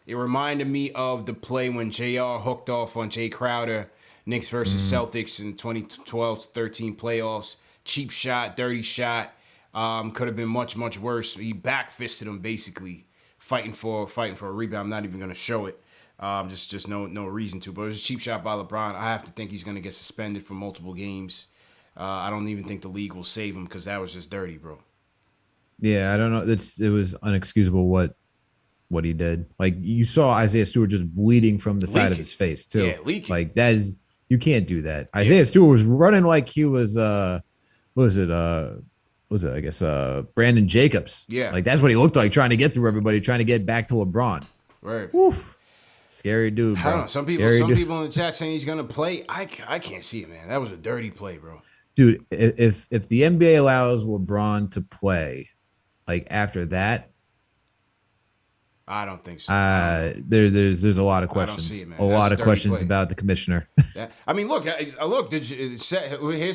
It reminded me of the play when JR hooked off on Jay Crowder, Knicks versus Celtics in 2012-13 playoffs. Cheap shot, dirty shot. Could have been much, much worse. He back-fisted him, basically, fighting for a rebound. I'm not even going to show it. Just no reason to. But it was a cheap shot by LeBron. I have to think he's going to get suspended for multiple games. I don't even think the league will save him because that was just dirty, bro.
Yeah, I don't know. It was unexcusable what he did. Like, you saw Isaiah Stewart just bleeding from the side of his face, too.
Yeah, leaking.
Like, that is, you can't do that. Isaiah Stewart was running like he was, I guess, Brandon Jacobs.
Yeah.
Like, that's what he looked like, trying to get through everybody, trying to get back to LeBron.
Right.
Woof. Scary dude, bro.
I don't know. Some people in the chat saying he's gonna play. I can't see it, man. That was a dirty play, bro.
Dude, if the NBA allows LeBron to play, like, after that,
I don't think so.
There's a lot of questions.
I don't see it, man.
A lot of questions
play.
about the commissioner.
I mean, look. Here's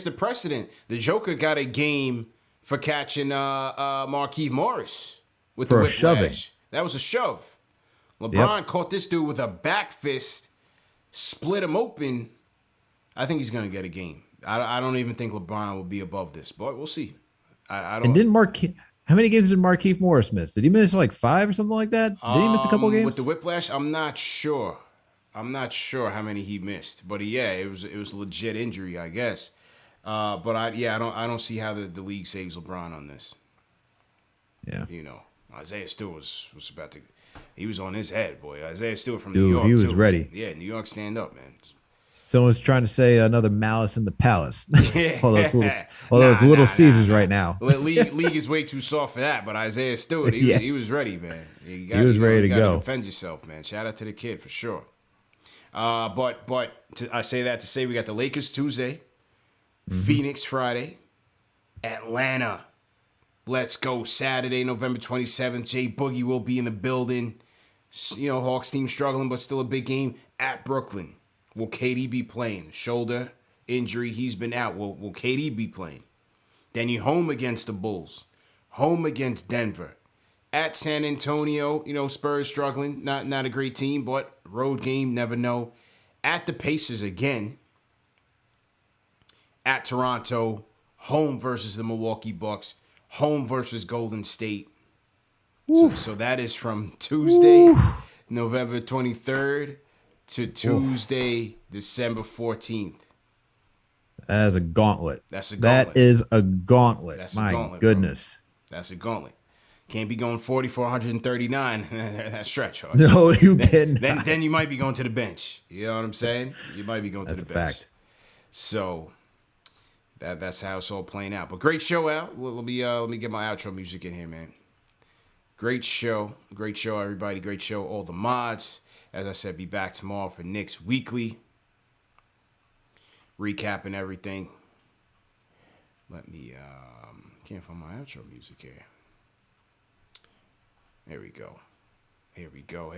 the precedent. The Joker got a game for catching Markieff Morris with the whiplash.
Shoving.
That was a shove. LeBron caught this dude with a back fist, split him open. I think he's gonna get a game. I don't even think LeBron will be above this, but we'll see. I don't.
And how many games did Markieff Morris miss? Did he miss like 5 or something like that? Did he miss a couple games?
With the whiplash? I'm not sure. I'm not sure how many he missed. But it was a legit injury, I guess. But I don't see how the league saves LeBron on this.
Yeah.
Isaiah Stewart was about to. He was on his head, boy. Isaiah Stewart from
Dude,
New York.
he was
too.
ready.
Yeah, New York, stand up, man.
Someone's trying to say another Malice in the Palace.
Yeah.
although it's Little Caesars right now.
League is way too soft for that, but Isaiah Stewart, he was ready, man.
He was ready to go.
Defend yourself, man. Shout out to the kid for sure. But I say that to say we got the Lakers Tuesday, Phoenix Friday, Atlanta. Let's go Saturday, November 27th. Jay Boogie will be in the building. Hawks team struggling, but still a big game at Brooklyn. Will KD be playing? Shoulder injury, he's been out. Will KD be playing? Then you home against the Bulls. Home against Denver. At San Antonio, Spurs struggling. Not a great team, but road game, never know. At the Pacers again. At Toronto. Home versus the Milwaukee Bucks. Home versus Golden State. So that is from Tuesday, November 23rd. To Tuesday, December 14th.
That is a gauntlet.
That's a gauntlet.
That is a gauntlet.
That's
My
a gauntlet,
goodness.
Bro. That's a gauntlet. Can't be going 40 for 139. That stretch. Hard.
No, you cannot.
Then you might be going to the bench. You know what I'm saying? You might be going to the bench.
That's a fact.
So that's how it's all playing out. But great show, Al. Let me get my outro music in here, man. Great show, everybody. Great show, all the mods. As I said, be back tomorrow for Knicks Weekly. Recapping everything. Let me, can't find my outro music here. There we go. Here we go.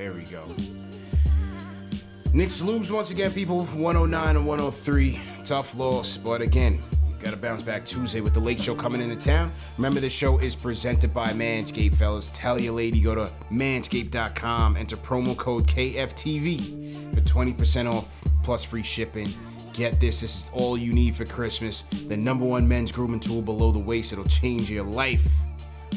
Knicks lose once again, people. 109 and 103. Tough loss, but again, got to bounce back Tuesday with the Late Show coming into town. Remember, this show is presented by Manscaped, fellas. Tell your lady, go to manscaped.com, enter promo code KFTV for 20% off plus free shipping. Get this is all you need for Christmas. The #1 men's grooming tool below the waist. It'll change your life.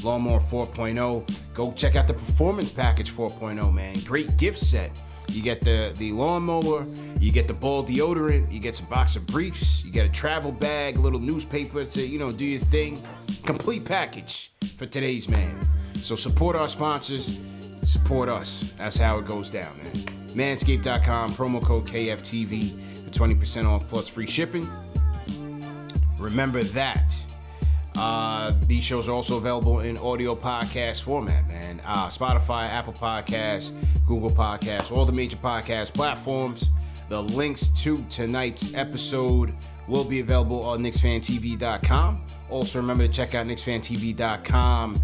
Lawnmower 4.0. Go check out the Performance Package 4.0, man. Great gift set. You get the lawnmower, you get the ball deodorant, you get some boxer briefs, you get a travel bag, a little newspaper to, do your thing. Complete package for today's man. So support our sponsors, support us. That's how it goes down, man. Manscaped.com, promo code KFTV for 20% off plus free shipping. Remember that. These shows are also available in audio podcast format, man. Spotify, Apple Podcasts, Google Podcasts, all the major podcast platforms. The links to tonight's episode will be available on KnicksFanTV.com. Also, remember to check out KnicksFanTV.com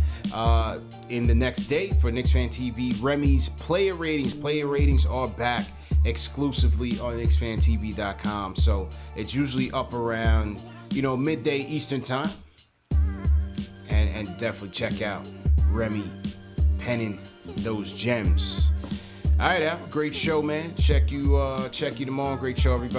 in the next day for KnicksFanTV Remy's player ratings. Player ratings are back exclusively on KnicksFanTV.com. So it's usually up around, midday Eastern time. And definitely check out Remy penning those gems. All right, Al. Great show, man. Check you tomorrow. Great show, everybody.